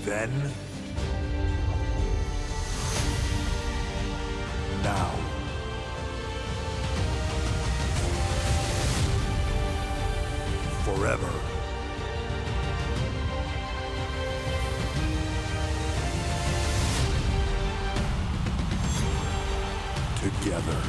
Then, now, forever. Together.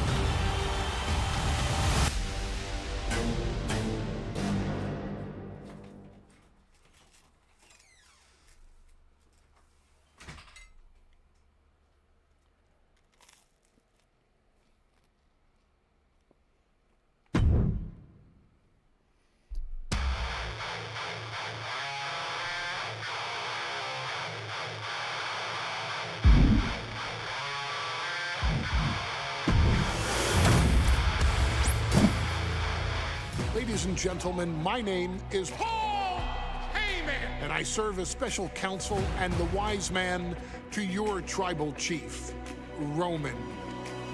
Ladies and gentlemen, my name is Paul Heyman, and I serve as special counsel and the wise man to your tribal chief, Roman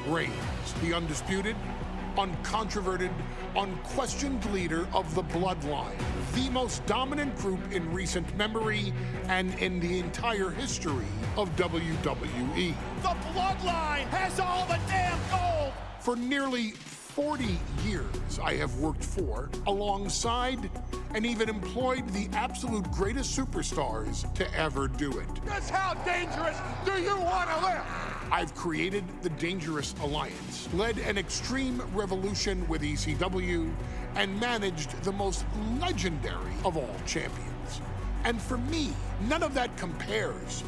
Reigns, the undisputed, uncontroverted, unquestioned leader of the Bloodline, the most dominant group in recent memory and in the entire history of WWE. the Bloodline has all the damn gold! For nearly 40 years, I have worked for, alongside, and even employed the absolute greatest superstars to ever do it. Just how dangerous do you want to live? I've created the Dangerous Alliance, led an extreme revolution with ECW, and managed the most legendary of all champions. And for me, none of that compares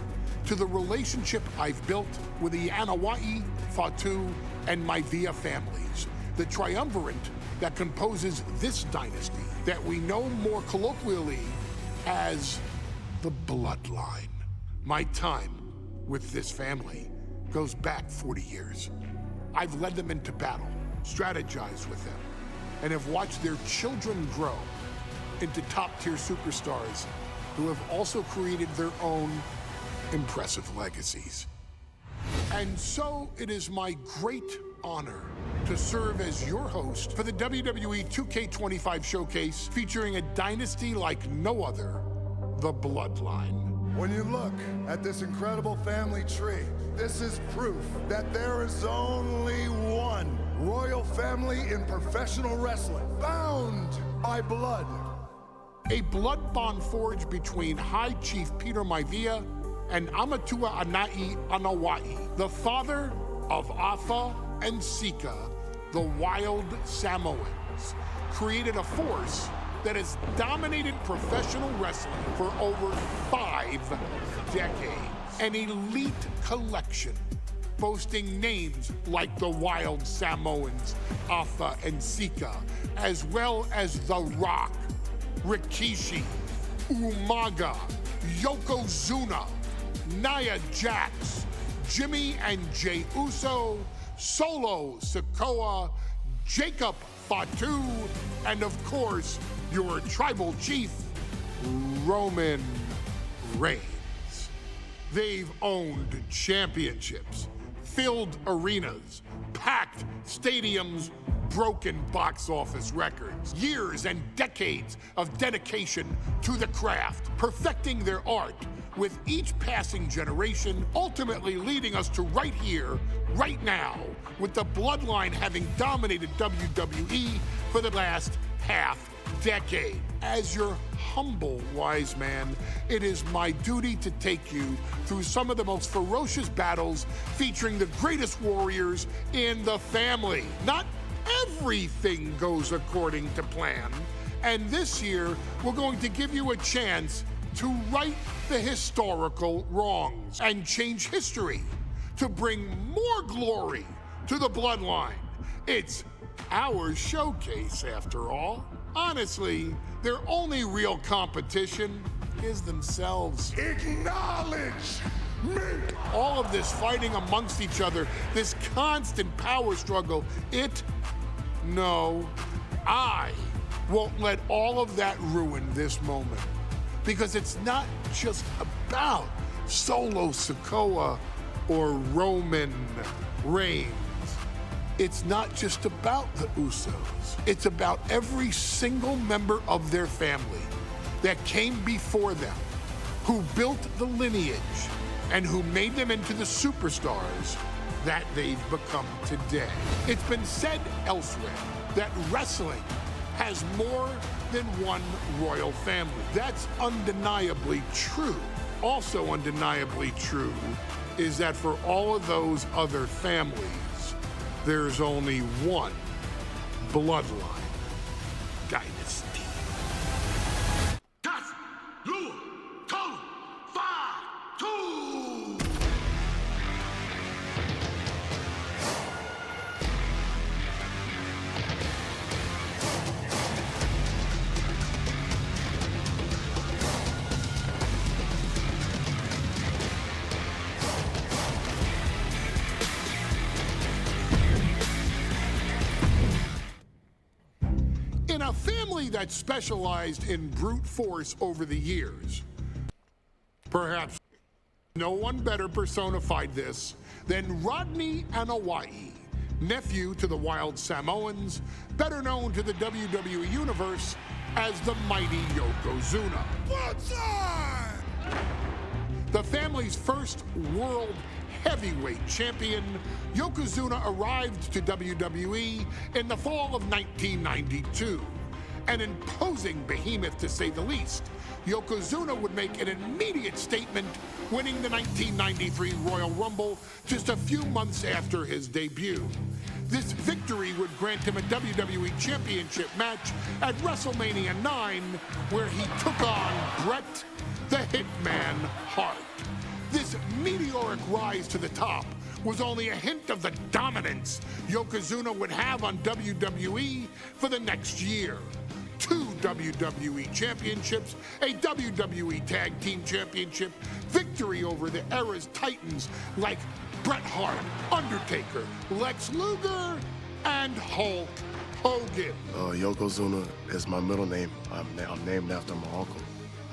to the relationship I've built with the Anoa'i, Fatu, and Maivia families, the triumvirate that composes this dynasty that we know more colloquially as the Bloodline. My time with this family goes back 40 years. I've led them into battle, strategized with them, and have watched their children grow into top-tier superstars who have also created their own impressive legacies. And so it is my great honor to serve as your host for the WWE 2K25 showcase featuring a dynasty like no other, the Bloodline. When you look at this incredible family tree, this is proof that there is only one royal family in professional wrestling, bound by blood. A blood bond forged between High Chief Peter Maivia and Amatua Anai Anoa'i, the father of Afa and Sika, the Wild Samoans, created a force that has dominated professional wrestling for over 5 decades. An elite collection boasting names like the Wild Samoans, Afa and Sika, as well as The Rock, Rikishi, Umaga, Yokozuna, Nia Jax, Jimmy and Jey Uso, Solo Sikoa, Jacob Fatu, and of course, your tribal chief, Roman Reigns. They've owned championships, filled arenas, packed stadiums, broken box office records, years and decades of dedication to the craft, perfecting their art with each passing generation, ultimately leading us to right here, right now, with the Bloodline having dominated WWE for the last half decade. As your humble wise man, it is my duty to take you through some of the most ferocious battles featuring the greatest warriors in the family. Not everything goes according to plan, and this year we're going to give you a chance to right the historical wrongs and change history to bring more glory to the Bloodline. It's our showcase, after all. Honestly, their only real competition is themselves. Acknowledge me! All of this fighting amongst each other, this constant power struggle, I won't let all of that ruin this moment. Because it's not just about Solo Sikoa or Roman Reigns. It's not just about the Usos. It's about every single member of their family that came before them who built the lineage and who made them into the superstars that they've become today. It's been said elsewhere that wrestling has more than one royal family. That's undeniably true. Also undeniably true is that for all of those other families, there's only one bloodline dynasty. In a family that specialized in brute force over the years, perhaps no one better personified this than Rodney Anawai, nephew to the Wild Samoans, better known to the WWE Universe as the mighty Yokozuna. The family's first world heavyweight champion, Yokozuna arrived to WWE in the fall of 1992. An imposing behemoth, to say the least, Yokozuna would make an immediate statement, winning the 1993 Royal Rumble just a few months after his debut. This victory would grant him a WWE Championship match at WrestleMania 9, where he took on Bret the Hitman Hart. This meteoric rise to the top was only a hint of the dominance Yokozuna would have on WWE for the next year. 2 WWE championships, a WWE Tag Team Championship, victory over the era's titans like Bret Hart, Undertaker, Lex Luger, and Hulk Hogan. Yokozuna is my middle name. I'm named after my uncle.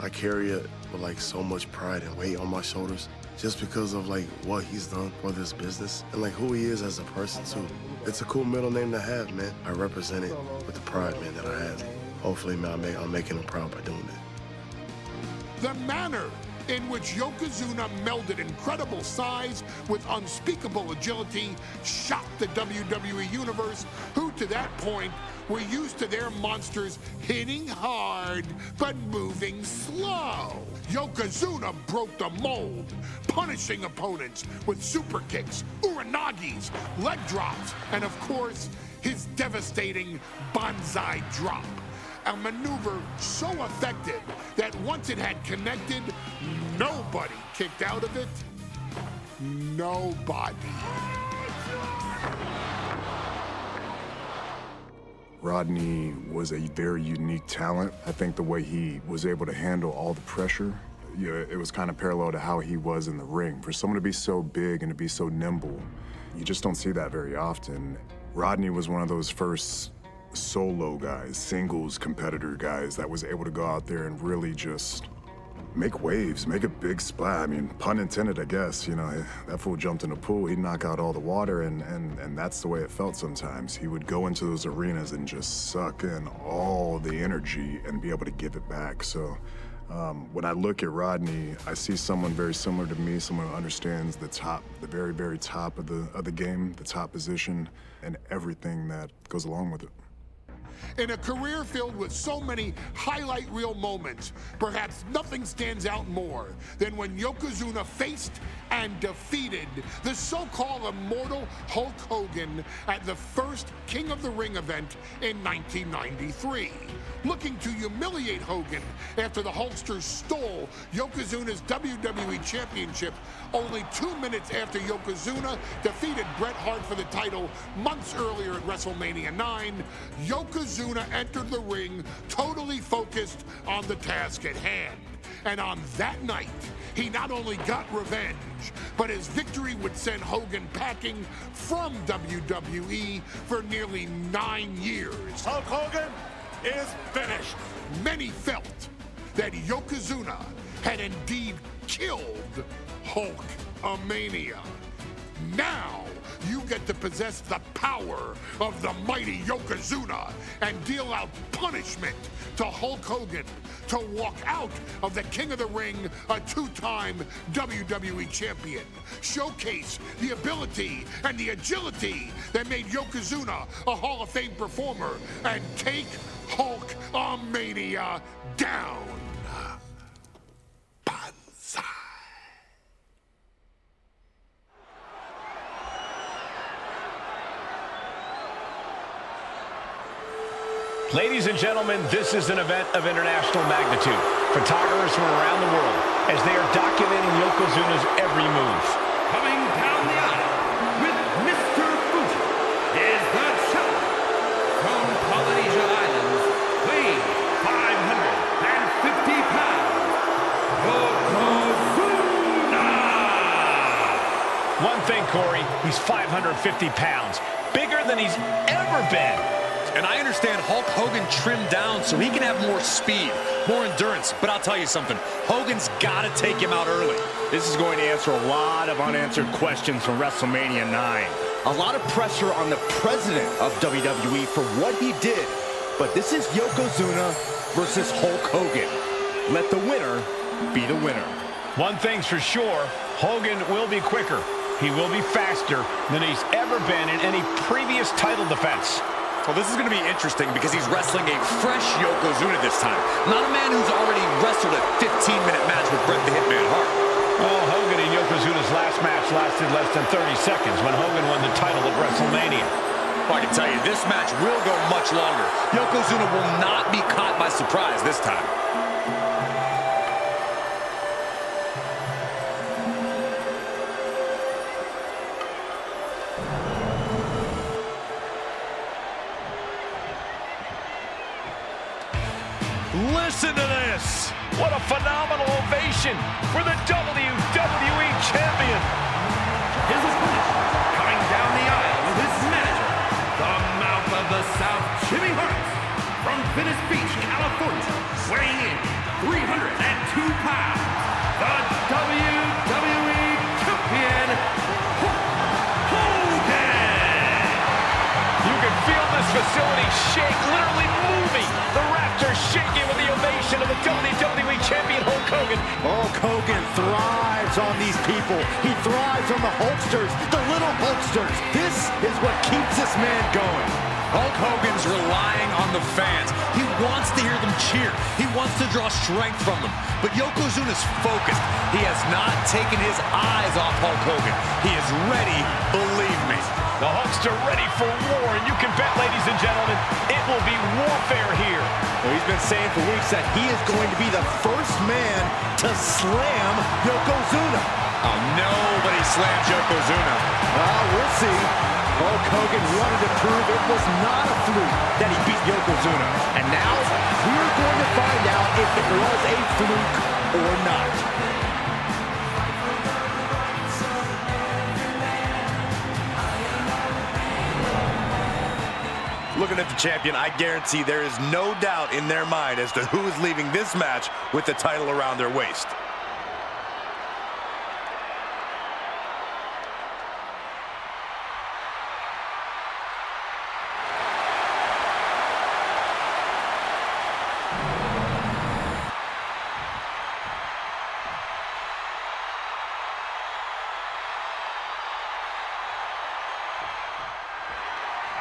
I carry it with like so much pride and weight on my shoulders just because of like what he's done for this business and like who he is as a person too. It's a cool middle name to have, man. I represent it with the pride, man, that I have. Hopefully, man, I'm making him proud by doing it. The manner in which Yokozuna melded incredible size with unspeakable agility shocked the WWE Universe, who to that point were used to their monsters hitting hard but moving slow. Yokozuna broke the mold, punishing opponents with super kicks, uranagis, leg drops, and of course, his devastating banzai drop. A maneuver so effective that once it had connected, nobody kicked out of it. Nobody. Rodney was a very unique talent. I think the way he was able to handle all the pressure, it was kind of parallel to how he was in the ring. For someone to be so big and to be so nimble, you just don't see that very often. Rodney was one of those first solo guys, singles competitor guys that was able to go out there and really just make waves, make a big splash. I mean, pun intended, I guess. You know, that fool jumped in the pool, he'd knock out all the water, and that's the way it felt sometimes. He would go into those arenas and just suck in all the energy and be able to give it back. So when I look at Rodney, I see someone very similar to me, someone who understands the top, the very, very top of the game, the top position, and everything that goes along with it. In a career filled with so many highlight reel moments, perhaps nothing stands out more than when Yokozuna faced and defeated the so-called immortal Hulk Hogan at the first King of the Ring event in 1993. Looking to humiliate Hogan after the Hulkster stole Yokozuna's WWE Championship only 2 minutes after Yokozuna defeated Bret Hart for the title months earlier at WrestleMania 9, Yokozuna entered the ring totally focused on the task at hand. And on that night, he not only got revenge, but his victory would send Hogan packing from WWE for nearly 9 years. Hulk Hogan is finished. Many felt that Yokozuna had indeed killed Hulkamania. Now, you get to possess the power of the mighty Yokozuna and deal out punishment to Hulk Hogan to walk out of the King of the Ring, a two-time WWE champion. Showcase the ability and the agility that made Yokozuna a Hall of Fame performer and take Hulkamania down. Banzai. Ladies and gentlemen, this is an event of international magnitude. Photographers from around the world as they are documenting Yokozuna's every move. Coming down the aisle with Mr. Fuji is the champion from Polynesia Islands, weighing 550 pounds, Yokozuna! One thing, Corey, he's 550 pounds, bigger than he's ever been. And I understand Hulk Hogan trimmed down so he can have more speed, more endurance. But I'll tell you something, Hogan's got to take him out early. This is going to answer a lot of unanswered questions from WrestleMania 9. A lot of pressure on the president of WWE for what he did. But this is Yokozuna versus Hulk Hogan. Let the winner be the winner. One thing's for sure, Hogan will be quicker. He will be faster than he's ever been in any previous title defense. Well, this is going to be interesting because he's wrestling a fresh Yokozuna this time. Not a man who's already wrestled a 15-minute match with Bret the Hitman Hart. Oh, Hogan and Yokozuna's last match lasted less than 30 seconds when Hogan won the title at WrestleMania. Well, I can tell you, this match will go much longer. Yokozuna will not be caught by surprise this time. Listen to this. What a phenomenal ovation for the WWE Champion. His opponent, coming down the aisle with his manager, the Mouth of the South, Jimmy Hart, from Venice Beach, California, weighing in 302 pounds, the WWE Champion, Hulk Hogan. You can feel this facility shake, literally moving. The rafters shaking with the ovation of the WWE Champion Hulk Hogan. Hulk Hogan thrives on these people. He thrives on the Hulksters, the little Hulksters. This is what keeps this man going. Hulk Hogan's relying on the fans. He wants to hear them cheer. He wants to draw strength from them. But Yokozuna's focused. He has not taken his eyes off Hulk Hogan. He is ready, believe me. The Hulkster ready for war, and you can bet, ladies and gentlemen, it will be warfare here. Well, he's been saying for weeks that he is going to be the first man to slam Yokozuna. Oh, nobody slams Yokozuna. Well, we'll see. Hulk Hogan wanted to prove it was not a fluke that he beat Yokozuna. And now, we're going to find out if it was a fluke or not. Looking at the champion, I guarantee there is no doubt in their mind as to who is leaving this match with the title around their waist.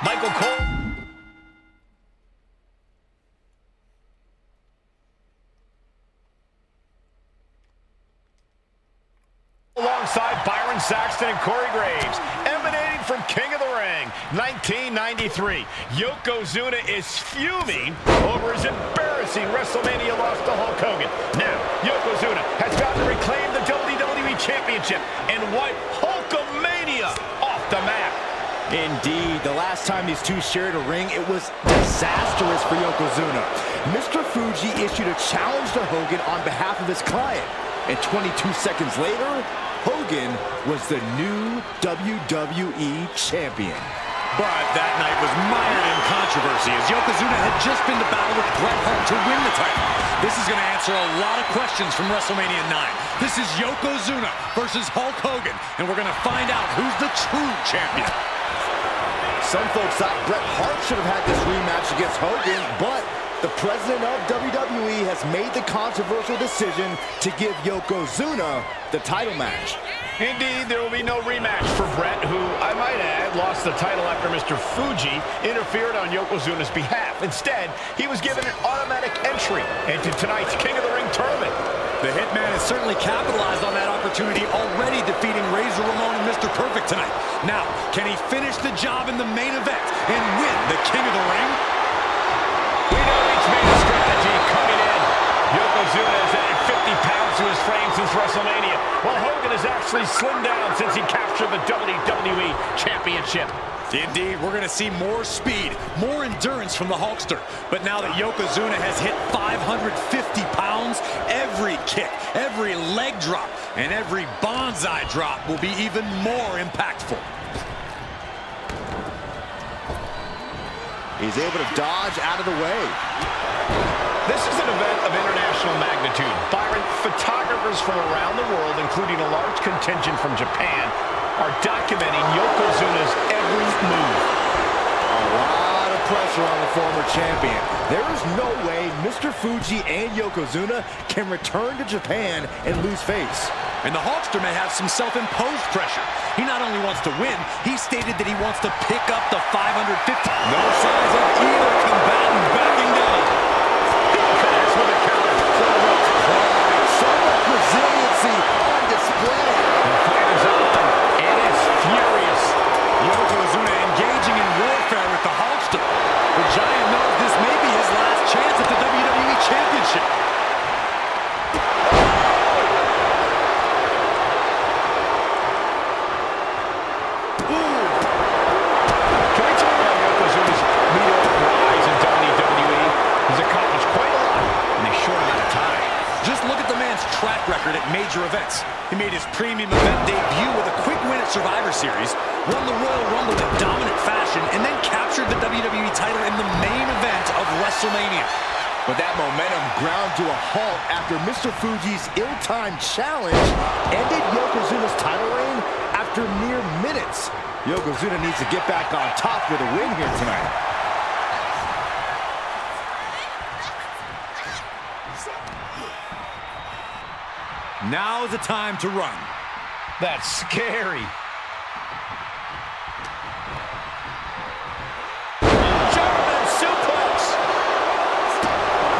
Michael Cole. Alongside Byron Saxton and Corey Graves, emanating from King of the Ring, 1993. Yokozuna is fuming over his embarrassing WrestleMania loss to Hulk Hogan. Now, Yokozuna has got to reclaim the WWE Championship and wipe Hulkamania off the map. Indeed, the last time these two shared a ring, it was disastrous for Yokozuna. Mr. Fuji issued a challenge to Hogan on behalf of his client. And 22 seconds later, Hogan was the new WWE Champion. But that night was mired in controversy. controversy, as Yokozuna had just been to battle with Bret Hart to win the title. This is going to answer a lot of questions from WrestleMania 9. This is Yokozuna versus Hulk Hogan, and we're going to find out who's the true champion. Some folks thought Bret Hart should have had this rematch against Hogan, but the president of WWE has made the controversial decision to give Yokozuna the title match. Indeed, there will be no rematch for Bret, who, I might add, lost the title after Mr. Fuji interfered on Yokozuna's behalf. Instead, he was given an automatic entry into tonight's King of the Ring tournament. The Hitman has certainly capitalized on that opportunity, already defeating Razor Ramon and Mr. Perfect tonight. Now, can he finish the job in the main event and win the King of the Ring? We know each man's strategy coming in. Yokozuna has added 50 pounds to his frame since WrestleMania, while Hogan has actually slimmed down since he captured the WWE Championship. Indeed, we're going to see more speed, more endurance from the Hulkster. But now that Yokozuna has hit 550 pounds, every kick, every leg drop, and every bonsai drop will be even more impactful. He's able to dodge out of the way. This is an event of international magnitude. Byron, photographers from around the world, including a large contingent from Japan, are documenting Yokozuna's every move. A lot of pressure on the former champion. There is no way Mr. Fuji and Yokozuna can return to Japan and lose face. And the Hulkster may have some self-imposed pressure. He not only wants to win, he stated that he wants to pick up the 550. No signs of either combatant backing down. He connects with a counter. So much pride, so much resiliency on display. The fight is on, and it's furious. Yokozuna engaging in warfare with the Hulkster. The Giant knows this may be his last chance at the WWE Championship. Track record at major events. He made his premium event debut with a quick win at Survivor Series, won the Royal Rumble in dominant fashion, and then captured the WWE title in the main event of WrestleMania. But that momentum ground to a halt after Mr. Fuji's ill-timed challenge ended Yokozuna's title reign after mere minutes. Yokozuna needs to get back on top with a win here tonight. Now is the time to run. That's scary. German suplex.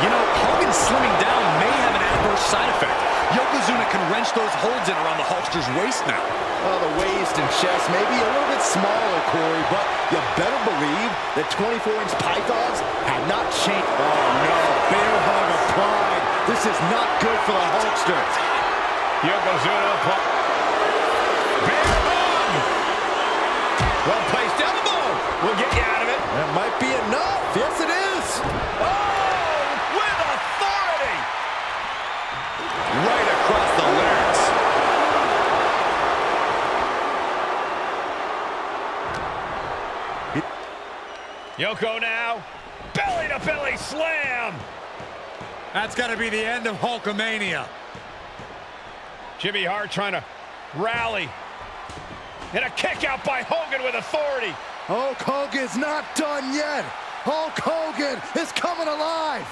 You know, Hogan slimming down may have an adverse side effect. Yokozuna can wrench those holds in around the Hulkster's waist now. Well, the waist and chest may be a little bit smaller, Corey, but you better believe that 24-inch pythons have not changed. Oh, no. Bear hug applied. This is not good for the Hulkster. Yokozuna, bear hug! Well-placed elbow will get you out of it. That might be enough. Yes, it is. Oh, with authority! Right across the larynx. Yoko now, belly-to-belly slam! That's got to be the end of Hulkamania. Jimmy Hart trying to rally. And a kick out by Hogan with authority. Hulk Hogan's not done yet. Hulk Hogan is coming alive.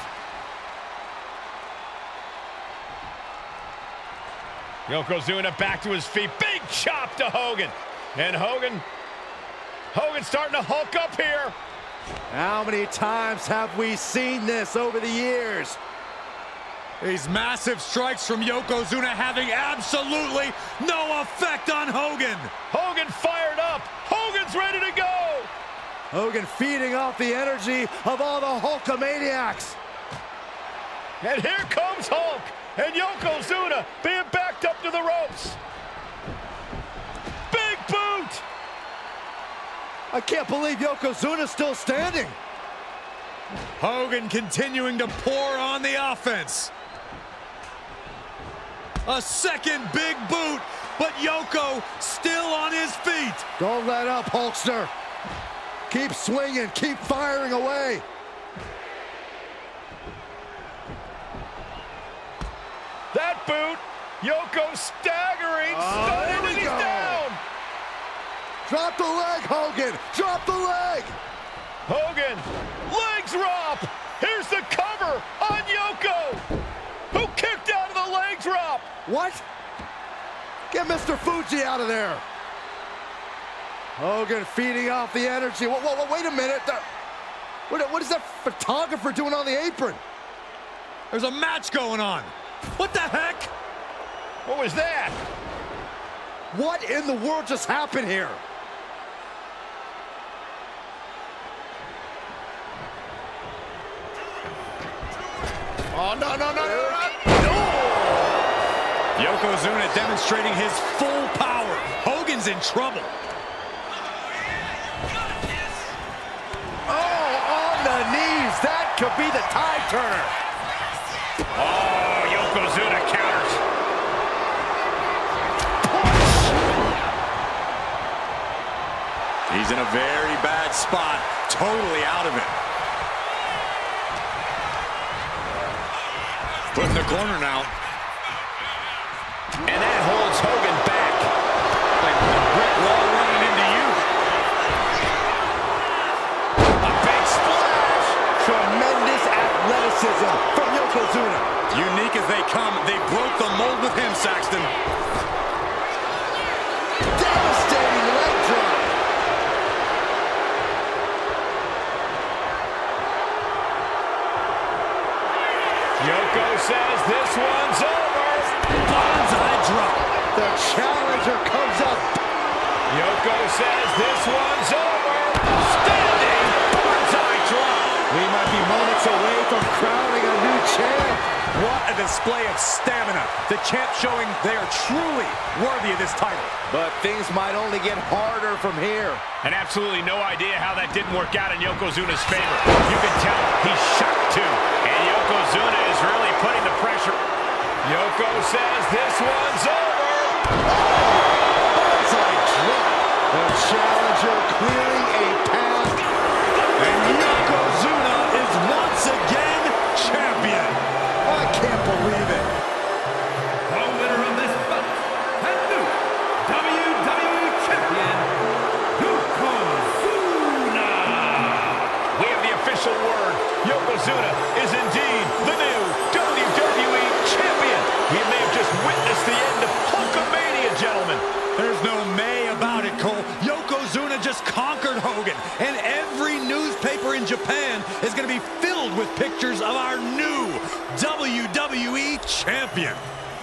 Yokozuna back to his feet. Big chop to Hogan. And Hogan's starting to hulk up here. How many times have we seen this over the years? These massive strikes from Yokozuna having absolutely no effect on Hogan. Hogan fired up. Hogan's ready to go. Hogan feeding off the energy of all the Hulkamaniacs. And here comes Hulk. And Yokozuna being backed up to the ropes. Big boot. I can't believe Yokozuna's still standing. Hogan continuing to pour on the offense. A second big boot, but Yoko still on his feet. Don't let up, Hulkster. Keep swinging, keep firing away. That boot, Yoko staggering, stunning, and he's down. Drop the leg, Hogan, drop the leg. Hogan, leg drop. Here's the cover on Yoko, who kicked out of the leg drop. What? Get Mr. Fuji out of there. Hogan feeding off the energy. Whoa, wait a minute. What is that photographer doing on the apron? There's a match going on. What the heck? What was that? What in the world just happened here? Oh, no. Yokozuna demonstrating his full power. Hogan's in trouble. Oh, on the knees. That could be the tide turner. Oh, Yokozuna counters. He's in a very bad spot. Totally out of it. Put in the corner now. And that holds Hogan back. Like a brick wall running into you. A big splash. Tremendous athleticism from Yokozuna. Unique as they come, they broke the mold with him, Saxton. Devastating leg drop. Yoko says this one's over. Bonsai drop. The challenger comes up. Yoko says this one's over. Standing bonsai drop. We might be moments away from crowning a new champ. What a display of stamina. The champ showing they are truly worthy of this title. But things might only get harder from here. And absolutely no idea how that didn't work out in Yokozuna's favor. You can tell he's shocked too. And Yokozuna is really putting the pressure. Yoko says this one's over. Bonsai drop. The challenger clearing a path. And Yokozuna is once again champion. I can't believe it. The winner of this bout, and new WWE Champion, Yokozuna. We have the official word. Yokozuna is indeed the new WWE Champion. We may have just witnessed the end of Hulkamania, gentlemen. There's no may about it, Cole. Yokozuna just conquered Hogan, and every newspaper in Japan is going to be filled with pictures of our new WWE Champion.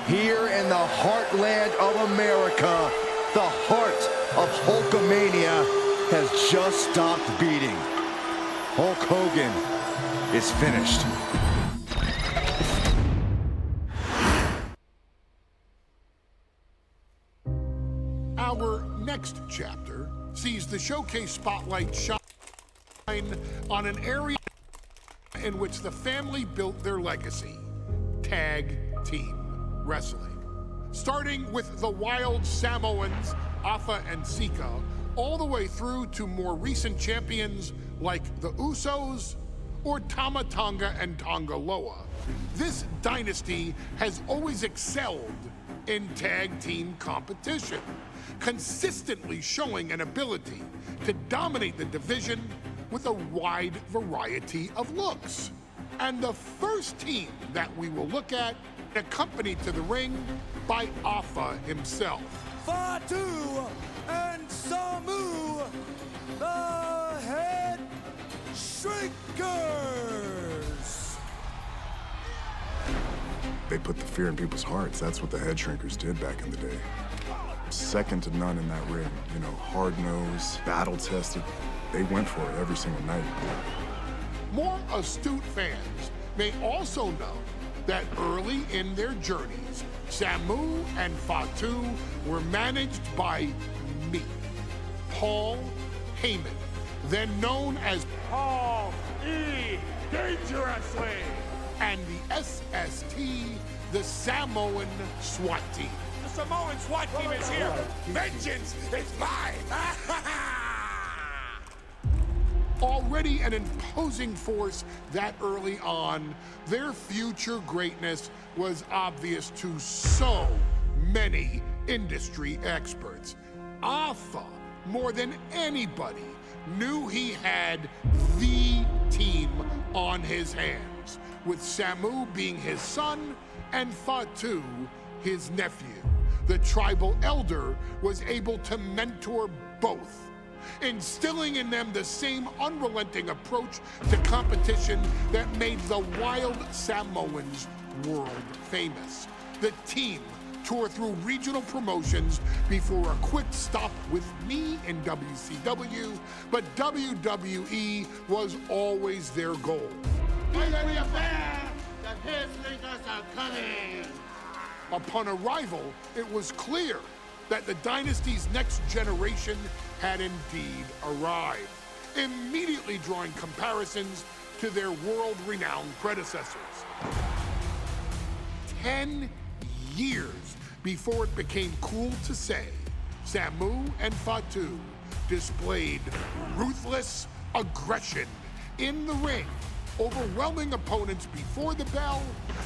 Here in the heartland of America, the heart of Hulkamania has just stopped beating. Hulk Hogan is finished. Our next chapter sees the showcase spotlight shine on an area in which the family built their legacy: tag team wrestling. Starting with the wild Samoans, Afa and Sika, all the way through to more recent champions like the Usos or Tama Tonga and Tonga Loa. This dynasty has always excelled in tag team competition, consistently showing an ability to dominate the division with a wide variety of looks. And the first team that we will look at, accompanied to the ring by Afa himself. Fatu and Samu, the Head Shrinkers. They put the fear in people's hearts. That's what the head shrinkers did back in the day. Second to none in that ring. You know, hard-nosed, battle-tested. They went for it every single night. More astute fans may also know that early in their journeys, Samu and Fatu were managed by me, Paul Heyman, then known as Paul E. Dangerously, and the SST, the Samoan SWAT team. The Samoan SWAT team is here. Vengeance is mine. Already an imposing force that early on, their future greatness was obvious to so many industry experts. Alpha, more than anybody, knew he had the team on his hands, with Samu being his son and Fatu his nephew. The tribal elder was able to mentor both, instilling in them the same unrelenting approach to competition that made the wild Samoans world famous. The team toured through regional promotions before a quick stop with me in WCW, but WWE was always their goal. Upon arrival, it was clear that the dynasty's next generation had indeed arrived, immediately drawing comparisons to their world-renowned predecessors. 10 years before it became cool to say, Samu and Fatu displayed ruthless aggression in the ring, overwhelming opponents before the bell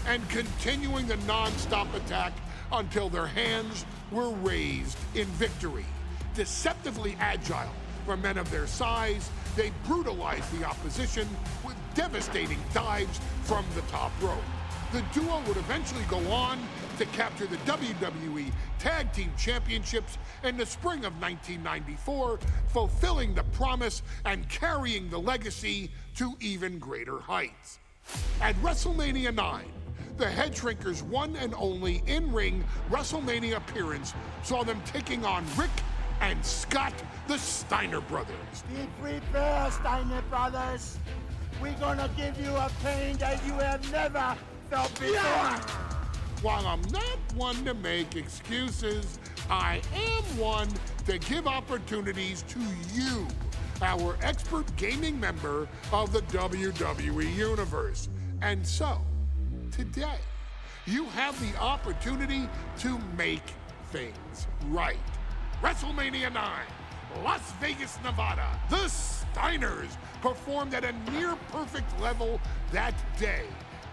and continuing the non-stop attack until their hands were raised in victory. Deceptively agile for men of their size, they brutalized the opposition with devastating dives from the top rope. The duo would eventually go on to capture the WWE Tag Team Championships in the spring of 1994, fulfilling the promise and carrying the legacy to even greater heights. At WrestleMania 9, the Head Shrinkers' one and only in-ring WrestleMania appearance saw them taking on Rick and Scott, the Steiner brothers. Be prepared, Steiner brothers. We're gonna give you a pain that you have never felt before. While I'm not one to make excuses, I am one to give opportunities to you, our expert gaming member of the WWE Universe. And so, today, you have the opportunity to make things right. WrestleMania 9, Las Vegas, Nevada. The Steiners performed at a near-perfect level that day,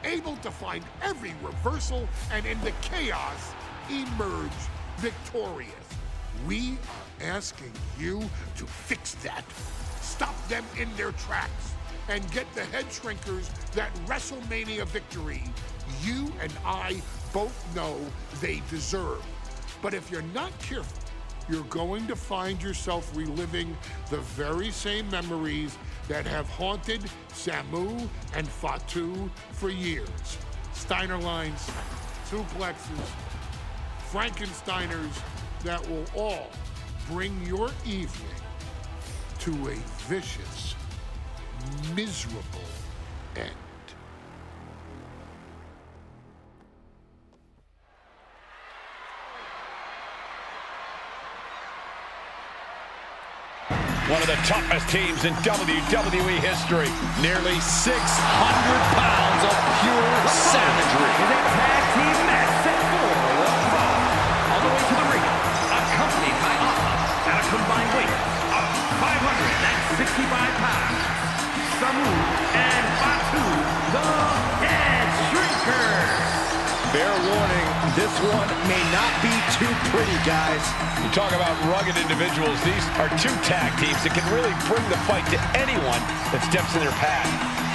able to find every reversal and in the chaos emerge victorious. We are asking you to fix that, stop them in their tracks, and get the Head Shrinkers that WrestleMania victory you and I both know they deserve. But if you're not careful, you're going to find yourself reliving the very same memories that have haunted Samu and Fatu for years. Steiner lines, suplexes, Frankensteiners that will all bring your evening to a vicious, miserable end. One of the toughest teams in WWE history. Nearly 600 pounds of pure savagery. Is a tag team match set for one fall. All the way to the ring, accompanied by Alpha at a combined weight of 565 pounds. Samu and Fatu, the Head Shrinkers. Fair warning, this one may not be too pretty, guys. You talk about rugged individuals. These are two tag teams that can really bring the fight to anyone that steps in their path.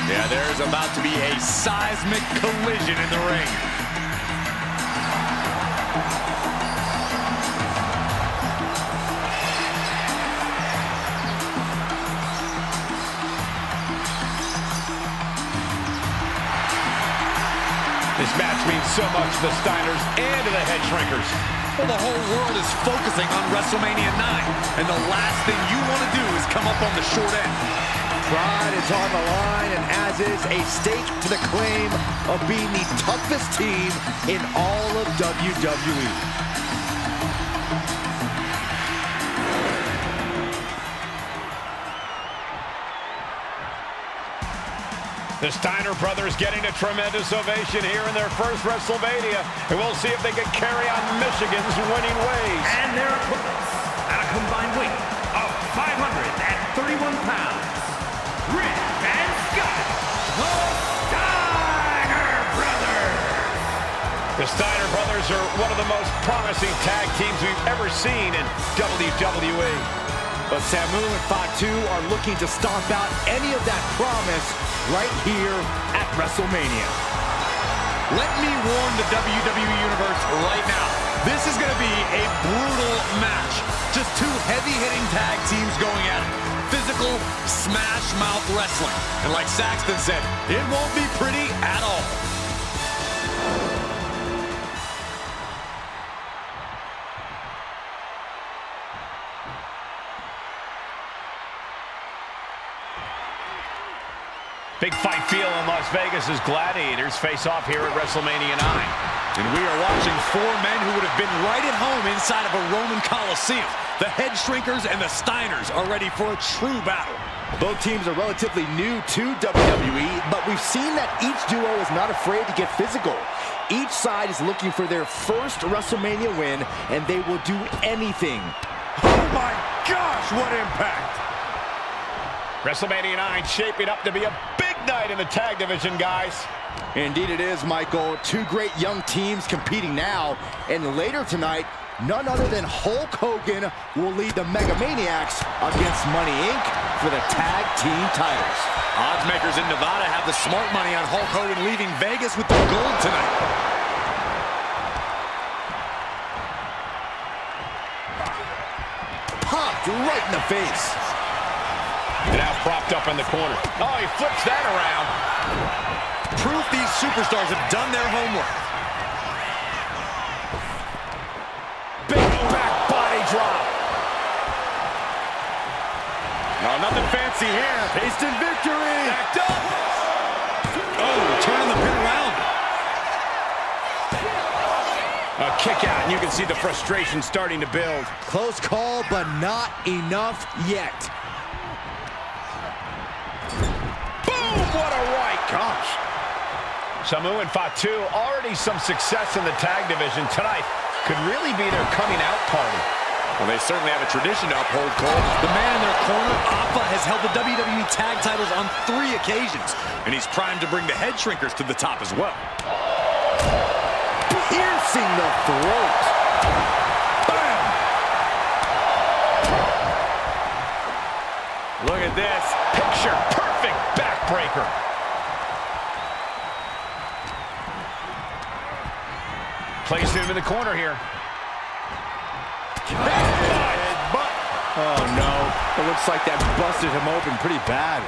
Yeah, there's about to be a seismic collision in the ring. This match means so much to the Steiners and to the Head Shrinkers. Well, the whole world is focusing on WrestleMania 9, and the last thing you want to do is come up on the short end. Pride is on the line, and as is a stake to the claim of being the toughest team in all of WWE. The Steiner brothers getting a tremendous ovation here in their first WrestleMania, and we'll see if they can carry on Michigan's winning ways. And their opponents at a combined weight of 531 pounds. The Steiner brothers are one of the most promising tag teams we've ever seen in WWE. But Samu and Fatu are looking to stomp out any of that promise right here at WrestleMania. Let me warn the WWE Universe right now. This is going to be a brutal match. Just two heavy-hitting tag teams going at it. Physical, smash-mouth wrestling. And like Saxton said, it won't be pretty at all. Big fight feel in Las Vegas as Gladiators face off here at WrestleMania 9. And we are watching four men who would have been right at home inside of a Roman Coliseum. The Head Shrinkers and the Steiners are ready for a true battle. Both teams are relatively new to WWE, but we've seen that each duo is not afraid to get physical. Each side is looking for their first WrestleMania win, and they will do anything. Oh my gosh, what impact! WrestleMania 9 shaping up to be a big night in the tag division, guys. Indeed it is, Michael. Two great young teams competing now, and later tonight, none other than Hulk Hogan will lead the Mega Maniacs against Money Inc. for the tag team titles. Oddsmakers in Nevada have the smart money on Hulk Hogan leaving Vegas with the gold tonight. Popped right in the face. Now propped up in the corner. Oh, he flips that around. Proof these superstars have done their homework. Big back body drop. No, nothing fancy here. Tasting victory. Backed up. Oh, turning the pin around. A kick out, and you can see the frustration starting to build. Close call, but not enough yet. What a right. Gosh. Samu and Fatu already some success in the tag division tonight. Could really be their coming out party. Well, they certainly have a tradition to uphold, Cole. The man in their corner, Appa, has held the WWE tag titles on 3 occasions, and he's primed to bring the Head Shrinkers to the top as well. Piercing the throat. Bam! Look at this. Picture perfect backbreaker. Placed him in the corner here. But oh no, it looks like that busted him open pretty bad.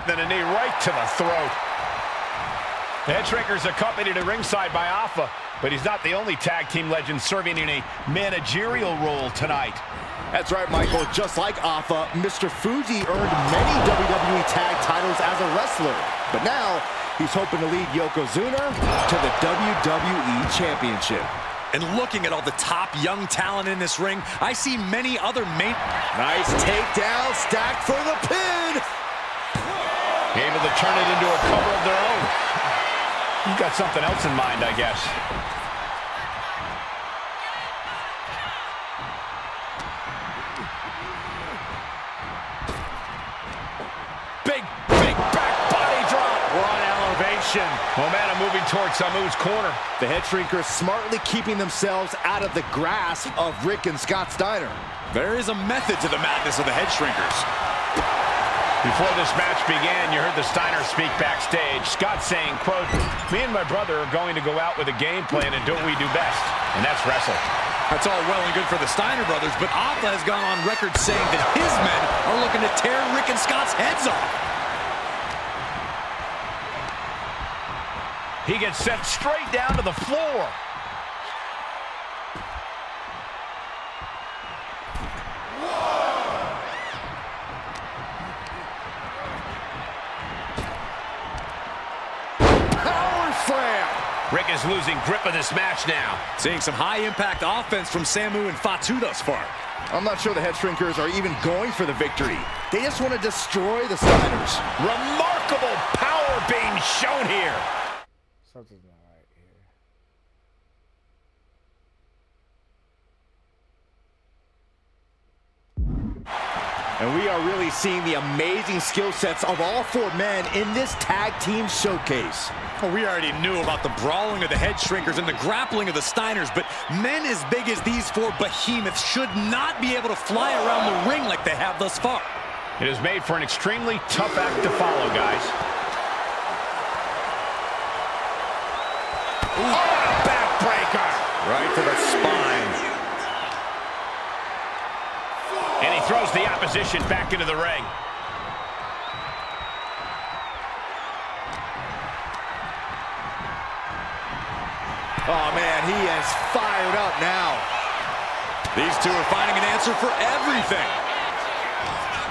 Then a knee right to the throat. The Head Shrinkers accompanied at ringside by Alpha, but he's not the only tag team legend serving in a managerial role tonight. That's right, Michael. Just like Alpha, Mr. Fuji earned many WWE tag titles as a wrestler. But now, he's hoping to lead Yokozuna to the WWE Championship. And looking at all the top young talent in this ring, I see many other Nice takedown, stacked for the pin! Able to turn it into a cover of their own. You've got something else in mind, I guess. Big back body drop. We're on elevation. Momentum moving towards Samu's corner. The Head Shrinkers smartly keeping themselves out of the grasp of Rick and Scott Steiner. There is a method to the madness of the Head Shrinkers. Before this match began, you heard the Steiner speak backstage. Scott saying, quote, "Me and my brother are going to go out with a game plan and do what we do best, and that's wrestle." That's all well and good for the Steiner brothers, but Appa has gone on record saying that his men are looking to tear Rick and Scott's heads off. He gets sent straight down to the floor. Rick is losing grip of this match now. Seeing some high-impact offense from Samu and Fatu thus far. I'm not sure the Head Shrinkers are even going for the victory. They just want to destroy the Steiners. Remarkable power being shown here. Something's not right here. And we are really seeing the amazing skill sets of all four men in this tag team showcase. Well, we already knew about the brawling of the head shrinkers and the grappling of the Steiners, but men as big as these four behemoths should not be able to fly around the ring like they have thus far. It is made for an extremely tough act to follow, guys. Oh, backbreaker! Right to the spine. And he throws the opposition back into the ring. Oh, man, he is fired up now. These two are finding an answer for everything.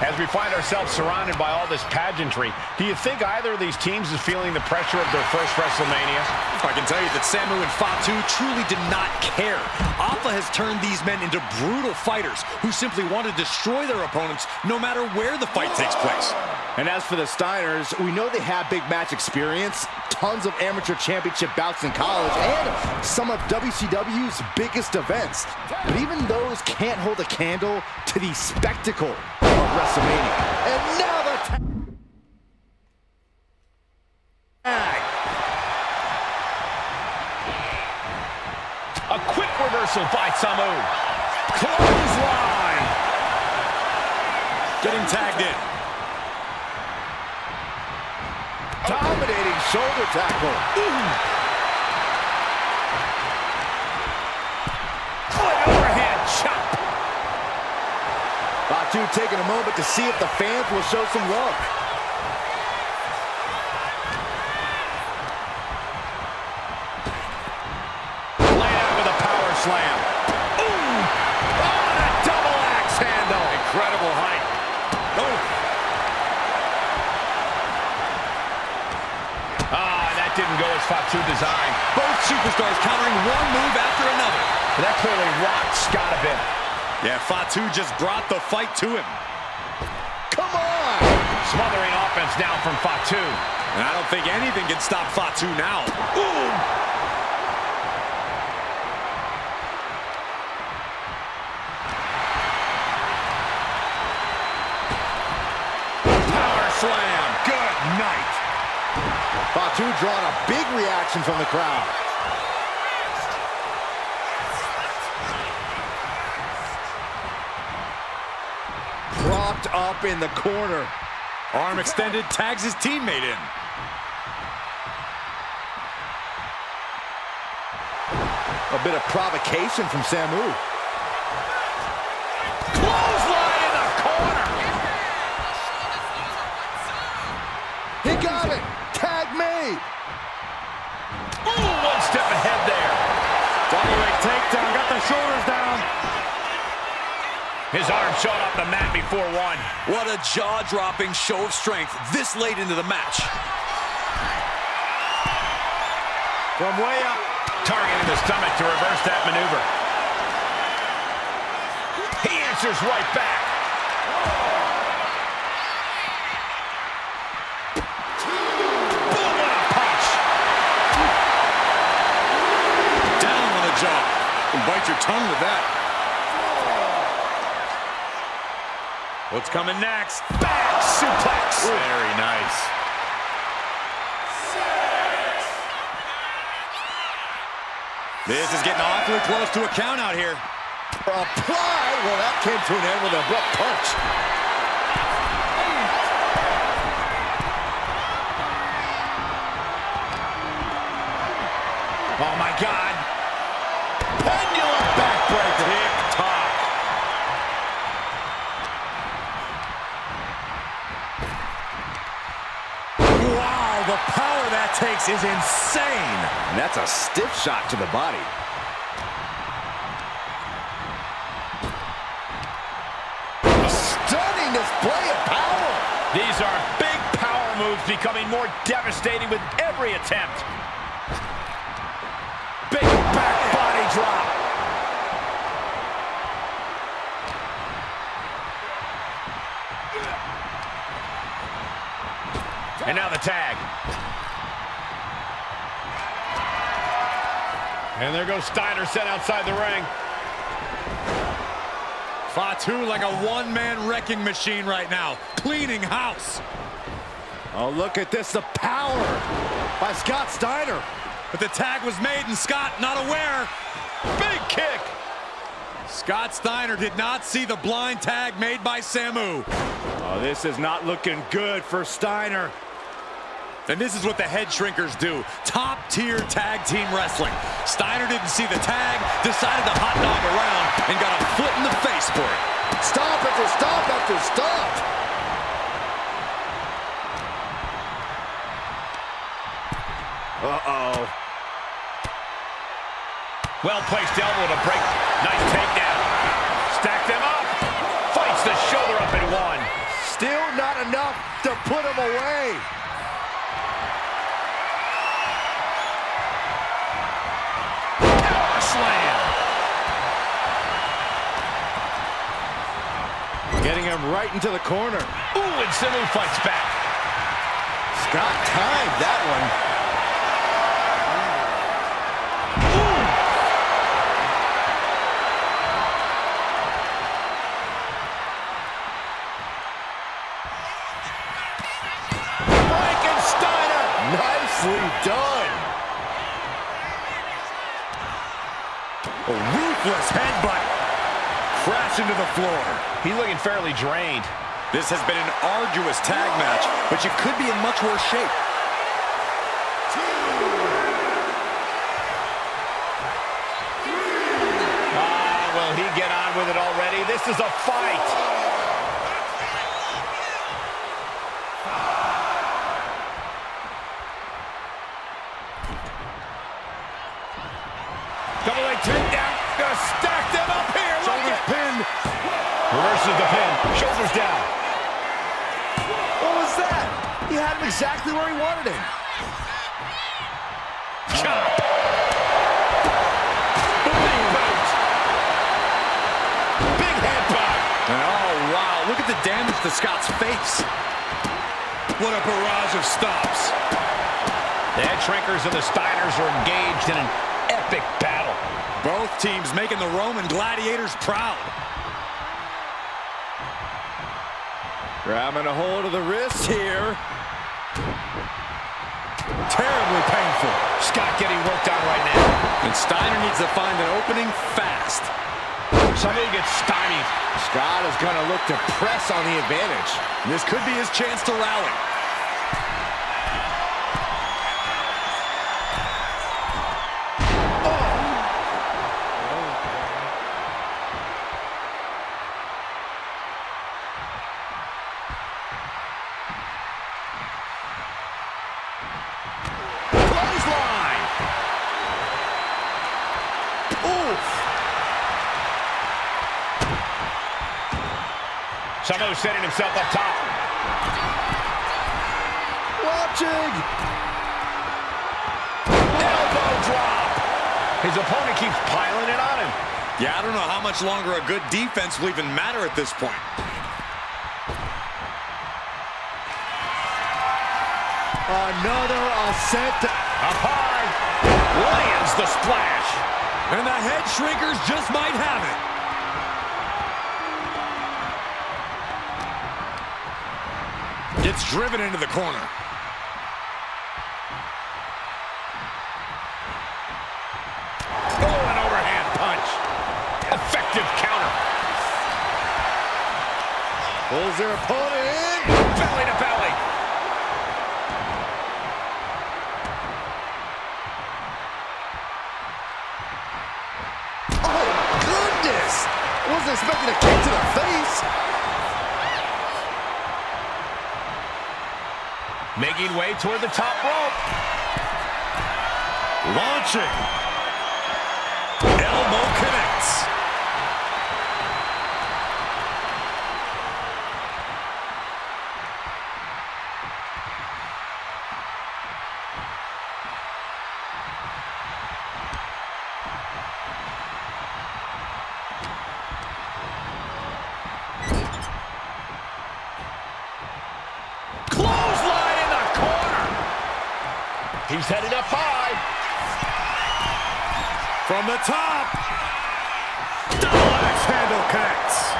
As we find ourselves surrounded by all this pageantry, do you think either of these teams is feeling the pressure of their first WrestleMania? I can tell you that Samu and Fatu truly did not care. Alpha has turned these men into brutal fighters who simply want to destroy their opponents no matter where the fight takes place. And as for the Steiners, we know they have big match experience, tons of amateur championship bouts in college, and some of WCW's biggest events. But even those can't hold a candle to the spectacle of WrestleMania. And now the tag. A quick reversal by Samu. Clothesline. Getting tagged in. Dominating shoulder tackle. An overhand chop. Fatu taking a moment to see if the fans will show some love. Laid out with a power slam. Ooh! Oh, and a double axe handle. Incredible height. Didn't go as Fatu designed. Both superstars countering one move after another. That clearly rocked Scott a bit. Yeah, Fatu just brought the fight to him. Come on! Smothering offense now from Fatu. And I don't think anything can stop Fatu now. Ooh! Power slam. Good night. Fatu drawing a big reaction from the crowd. Propped up in the corner. Arm extended, tags his teammate in. A bit of provocation from Samu. Clothesline in the corner. He got it. Tag made. Ooh, one step ahead there. Double-leg takedown, got the shoulders down. His arm showed off the mat before one. What a jaw-dropping show of strength this late into the match. From way up, targeting the stomach to reverse that maneuver. He answers right back. Boom, what a punch. Down on the jaw. And bite your tongue with that. What's coming next? Back suplex. Very nice. This is getting awfully close to a count out here. Apply. Well, that came to an end with a abrupt punch. Oh, my God. Pendulum backbreaker. Tick-tock. Wow, the power that takes is insane. And that's a stiff shot to the body. A stunning display of power. These are big power moves becoming more devastating with every attempt. Big back body drop. And now the tag. And there goes Steiner sent outside the ring. Fatu like a one-man wrecking machine right now, cleaning house. Oh, look at this, the power by Scott Steiner. But the tag was made and Scott not aware. Big kick. Scott Steiner did not see the blind tag made by Samu. Oh, this is not looking good for Steiner. And this is what the head shrinkers do. Top-tier tag team wrestling. Steiner didn't see the tag, decided to hot dog around, and got a foot in the face for it. Stop after stop after stop. Uh-oh. Well-placed elbow to break. Nice takedown. Stack them up. Fights the shoulder up in one. Still not enough to put him away. Power slam. Getting him right into the corner. Ooh, and Samu fights back. Scott timed that one. Nicely done. A ruthless headbutt. Crash into the floor. He's looking fairly drained. This has been an arduous tag match, but you could be in much worse shape. Will he get on with it already? This is a fight. Double leg takedown. Gonna stack them up here. Shoulders pinned. Reverses the pin. Shoulders down. What was that? He had him exactly where he wanted him. Chop. Big headbutt. And oh, wow, look at the damage to Scott's face. What a barrage of stops. The head shrinkers and the Steiners are engaged in an epic battle. Both teams making the Roman gladiators proud. Grabbing a hold of the wrist here. Terribly painful. Scott getting worked on right now. And Steiner needs to find an opening fast. Somebody gets stymied. Scott is going to look to press on the advantage. This could be his chance to rally. Samu setting himself up top. Watching. Elbow drop. His opponent keeps piling it on him. Yeah, I don't know how much longer a good defense will even matter at this point. Another ascent. Up high. Lands the splash. And the head shrinkers just might have it. Gets driven into the corner. Oh, an overhand punch. Effective counter. Pulls their opponent in. Belly to belly. Oh, goodness. I wasn't expecting a kick to the face. Making way toward the top rope. Launching. Elbow connects. Clothesline in the corner. He's headed up high. From the top. Double axe handle. handle connects.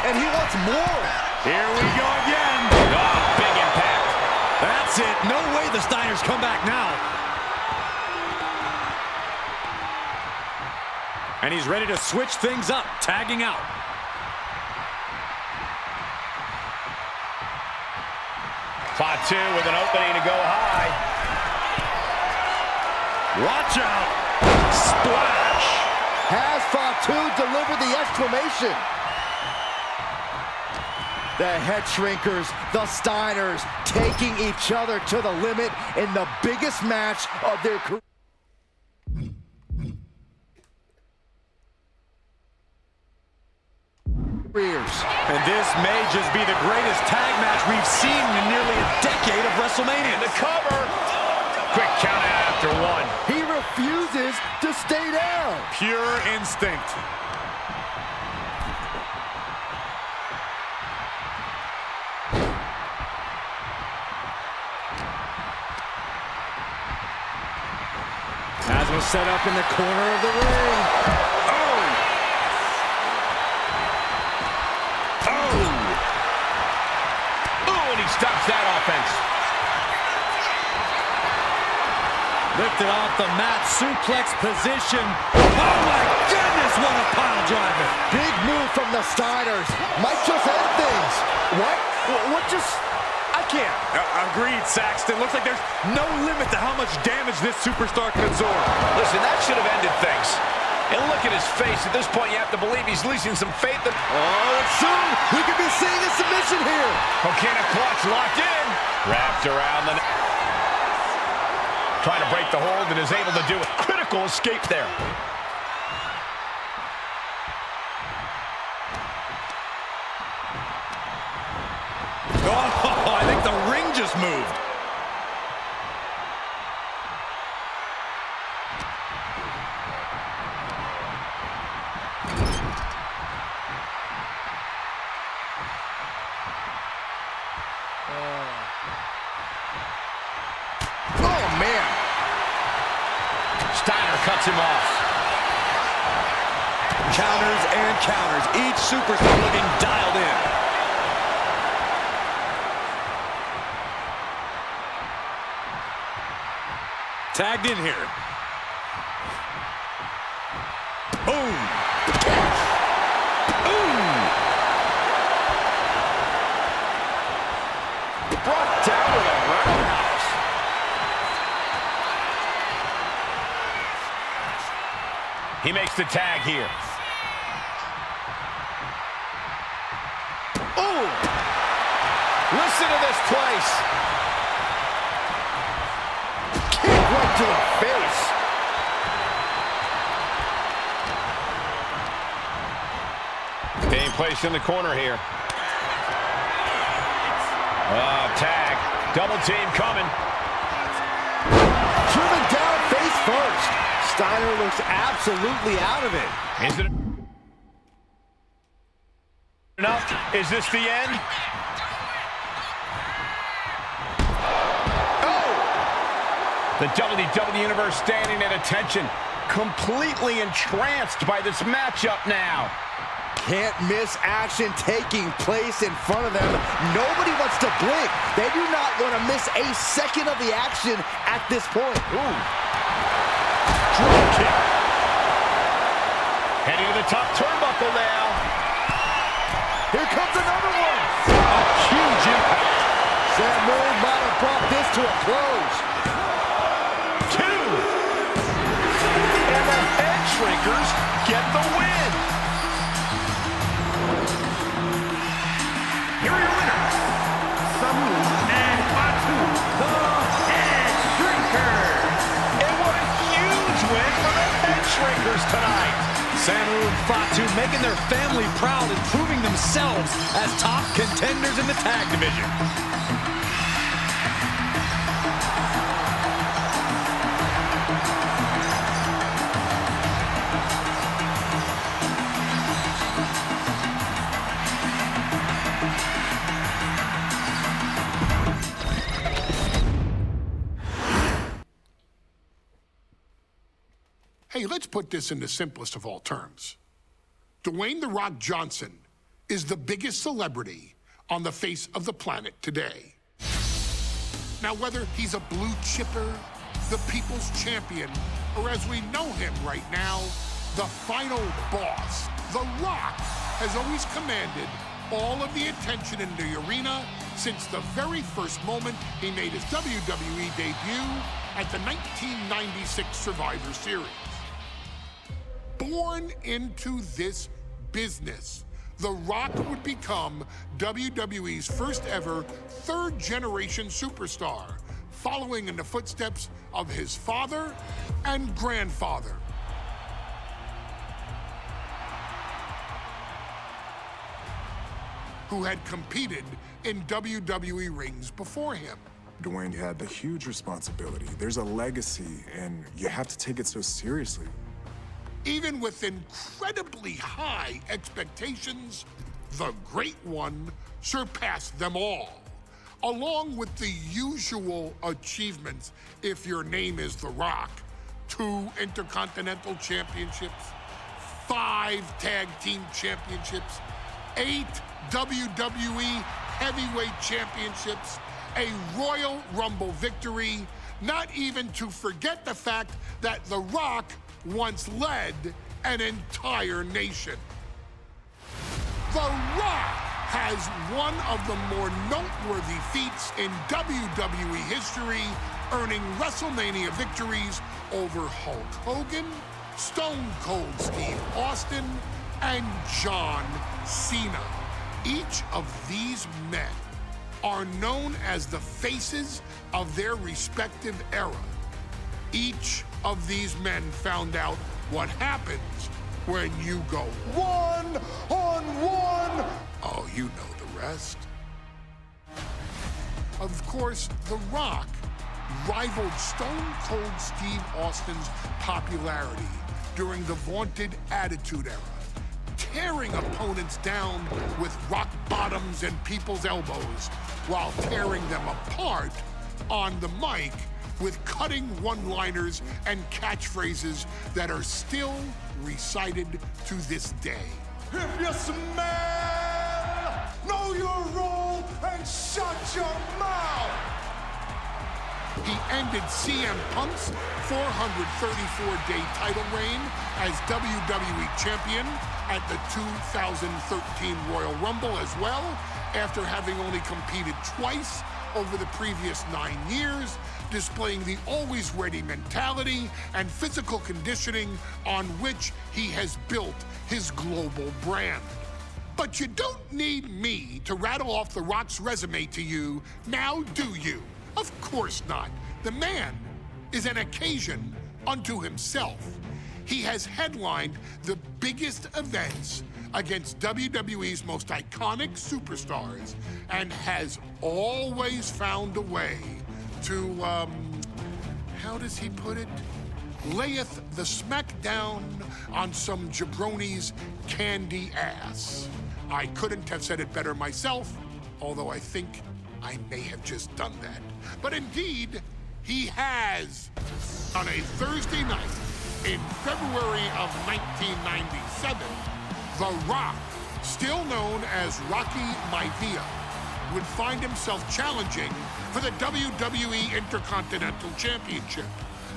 And he wants more. Here we go again. Oh, big impact. That's it. No way the Steiners come back now. And he's ready to switch things up, tagging out. Fatu with an opening to go high. Watch out. Splash. Has Fatu delivered the exclamation? The head shrinkers, the Steiners, taking each other to the limit in the biggest match of their career. And this may just be the greatest tag match we've seen in nearly a decade of WrestleMania. And the cover. Quick count out after one. He refuses to stay down. Pure instinct. As was set up in the corner of the ring. Oh! Oh, and he stops that offense. Lifted off the mat, suplex position. Oh my goodness, what a pile driver. Big move from the Steiners. Might just end things. What? What just... I can't. Agreed, Saxton. Looks like there's no limit to how much damage this superstar can absorb. Listen, that should have ended things. And look at his face. At this point, you have to believe he's losing some faith. Oh, and soon we could be seeing a submission here. Coquina clutch locked in. Wrapped around the... Trying to break the hold and is able to do a critical escape there. Oh, I think the ring just moved. Oh, man. Steiner cuts him off. Counters and counters. Each superstar looking dialed in. Tagged in here. Boom. Boom. Brought down with a roundhouse. He makes the tag here. Ooh! Listen to this place. Right to the face. Being placed in the corner here. Tag. Double team coming. Driven down face first. Steiner looks absolutely out of it. Is it enough? Is this the end? The WWE Universe standing at attention, completely entranced by this matchup now. Can't miss action taking place in front of them. Nobody wants to blink. They do not want to miss a second of the action at this point. Ooh. Drop kick. Heading to the top turnbuckle now. Here comes another one. A huge impact. Samu might have brought this to a close. Shrinkers get the win. Here are your winners, Samu and Fatu, the Head Shrinkers. And what a huge win for the Head Shrinkers tonight. Samu and Fatu making their family proud and proving themselves as top contenders in the tag division. Hey, Hey, let's put this in the simplest of all terms. Dwayne "The Rock" Johnson is the biggest celebrity on the face of the planet today. Now, whether he's a blue chipper, the people's champion, or as we know him right now, the final boss, The Rock has always commanded all of the attention in the arena since the very first moment he made his WWE debut at the 1996 Survivor Series. Born into this business, The Rock would become WWE's first ever third-generation superstar, following in the footsteps of his father and grandfather. Who had competed in WWE rings before him. Dwayne had the huge responsibility. There's a legacy, and you have to take it so seriously. Even with incredibly high expectations, the Great One surpassed them all, along with the usual achievements if your name is The Rock. 2 Intercontinental Championships, 5 Tag Team Championships, 8 WWE Heavyweight Championships, a Royal Rumble victory, not even to forget the fact that The Rock once led an entire nation. The Rock has one of the more noteworthy feats in WWE history, earning WrestleMania victories over Hulk Hogan, Stone Cold Steve Austin, and John Cena. Each of these men are known as the faces of their respective era. Each of these men found out what happens when you go one-on-one. Oh, you know the rest. Of course, The Rock rivaled Stone Cold Steve Austin's popularity during the vaunted Attitude Era, tearing opponents down with rock bottoms and people's elbows while tearing them apart on the mic with cutting one-liners and catchphrases that are still recited to this day. If you smell, know your role and shut your mouth. He ended CM Punk's 434-day title reign as WWE Champion at the 2013 Royal Rumble as well, after having only competed twice over the previous 9 years, displaying the always ready mentality and physical conditioning on which he has built his global brand. But you don't need me to rattle off The Rock's resume to you, now do you? Of course not. The man is an occasion unto himself. He has headlined the biggest events against WWE's most iconic superstars and has always found a way to, how does he put it? Layeth the smackdown on some jabroni's candy ass. I couldn't have said it better myself, although I think I may have just done that. But indeed, he has. On a Thursday night in February of 1997, The Rock, still known as Rocky Maivia, would find himself challenging for the WWE Intercontinental Championship.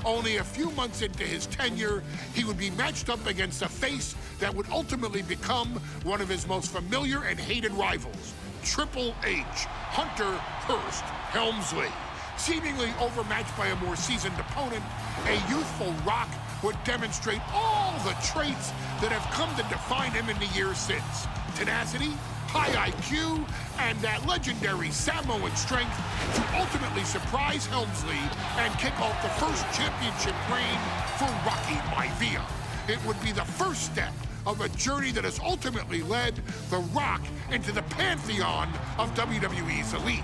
Only a few months into his tenure, he would be matched up against a face that would ultimately become one of his most familiar and hated rivals, Triple H, Hunter Hearst Helmsley. Seemingly overmatched by a more seasoned opponent, a youthful Rock would demonstrate all the traits that have come to define him in the years since. Tenacity, high IQ, and that legendary Samoan strength to ultimately surprise Helmsley and kick off the first championship reign for Rocky Maivia. It would be the first step of a journey that has ultimately led The Rock into the pantheon of WWE's elite.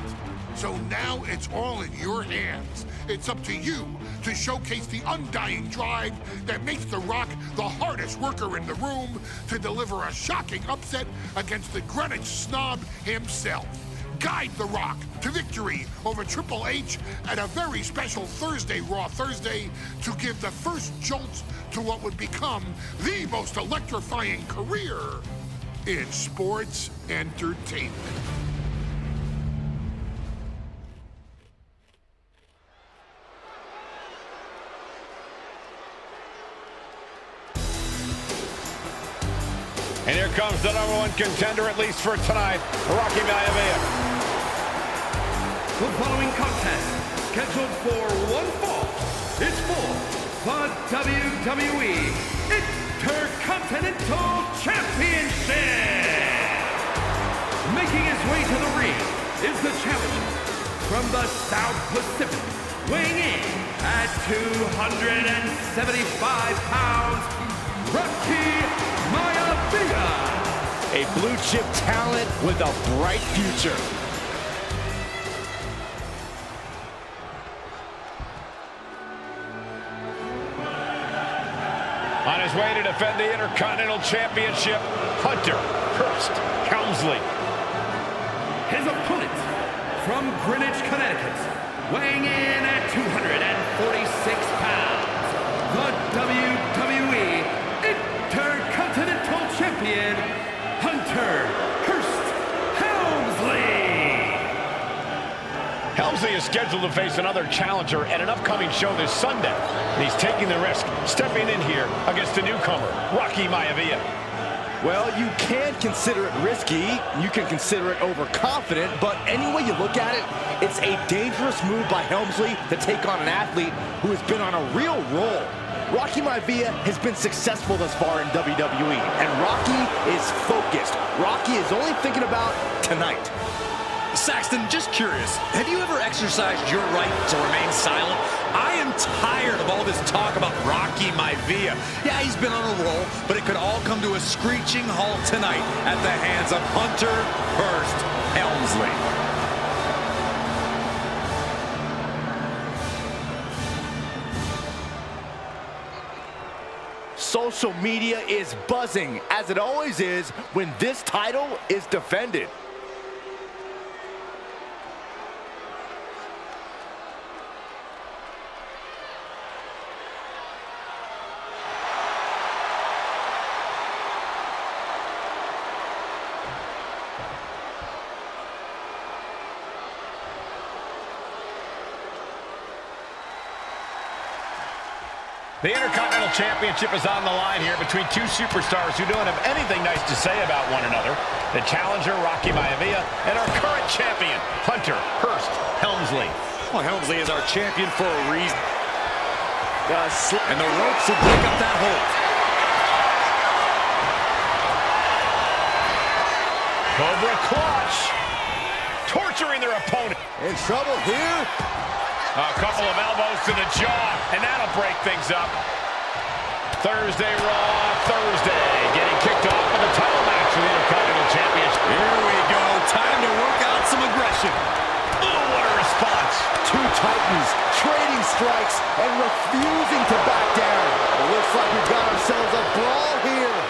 So now it's all in your hands. It's up to you to showcase the undying drive that makes The Rock the hardest worker in the room to deliver a shocking upset against the Greenwich snob himself. guide The Rock to victory over Triple H at a very special Thursday, Raw Thursday, to give the first jolt to what would become the most electrifying career in sports entertainment. And here comes the #1 contender, at least for tonight, Rocky Maivia. The following contest, scheduled for one fall, is for the WWE Intercontinental Championship. Making his way to the ring is the challenger from the South Pacific, weighing in at 275 pounds, Rocky Maivia. A blue chip talent with a bright future. On his way to defend the Intercontinental Championship, Hunter Hearst Helmsley. His opponent from Greenwich, Connecticut, weighing in at 246 pounds, the WWE Intercontinental Champion, Hunter Hearst Helmsley. Helmsley is scheduled to face another challenger at an upcoming show this Sunday. And he's taking the risk, stepping in here against the newcomer, Rocky Maivia. Well, you can consider it risky, you can consider it overconfident, but any way you look at it, it's a dangerous move by Helmsley to take on an athlete who has been on a real roll. Rocky Maivia has been successful thus far in WWE, and Rocky is focused. Rocky is only thinking about tonight. Saxton, just curious, have you ever exercised your right to remain silent? I am tired of all this talk about Rocky Maivia. Yeah, he's been on a roll, but it could all come to a screeching halt tonight at the hands of Hunter Hearst Helmsley. Social media is buzzing, as it always is when this title is defended. The Intercontinental Championship is on the line here between two superstars who don't have anything nice to say about one another. The challenger, Rocky Maivia, and our current champion, Hunter Hearst Helmsley. Well, Helmsley is our champion for a reason. And the ropes will break up that hold. Cobra clutch. Torturing their opponent. In trouble here. A couple of elbows to the jaw, and that'll break things up. Thursday Raw, Thursday, getting kicked off with a title match for the Intercontinental Championship. Here we go, time to work out some aggression. Oh, what a response. Two titans trading strikes and refusing to back down. It looks like we've got ourselves a brawl here.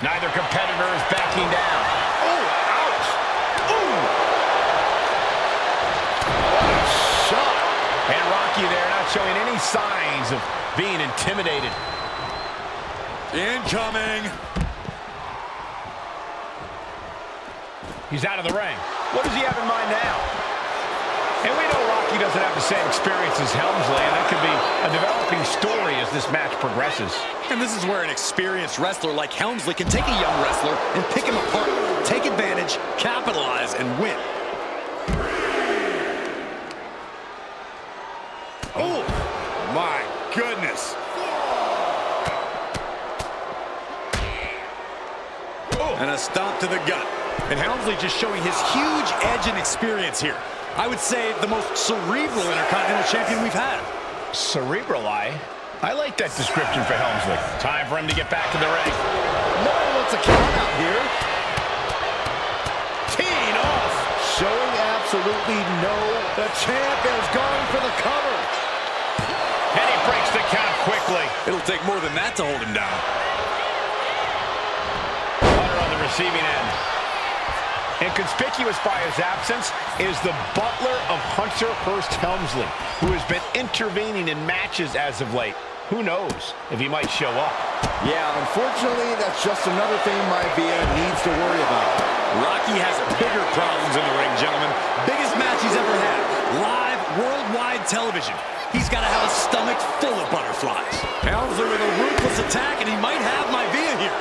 Neither competitor is backing down. Oh, ouch. Ooh. And Rocky there not showing any signs of being intimidated. Incoming. He's out of the ring. What does he have in mind now? And we know Rocky doesn't have the same experience as Helmsley, and that could be a developing story as this match progresses. And this is where an experienced wrestler like Helmsley can take a young wrestler and pick him apart, take advantage, capitalize, and win. Oh, my goodness. And a stomp to the gut. And Helmsley just showing his huge edge and experience here. I would say the most cerebral Intercontinental Champion we've had. Cerebral, I like that description for Helmsley. Time for him to get back to the ring. No one wants a count out here. Teeing off. Showing absolutely no. The champ is going for the cover. And he breaks the count quickly. It'll take more than that to hold him down. Hunter on the receiving end. And conspicuous by his absence is the butler of Hunter Hearst Helmsley, who has been intervening in matches as of late. Who knows if he might show up? Yeah, unfortunately, that's just another thing Maivia needs to worry about. Rocky has bigger problems in the ring, gentlemen. Biggest match he's ever had. Live, worldwide television. He's got to have a stomach full of butterflies. Helmsley with a ruthless attack, and he might have Maivia here.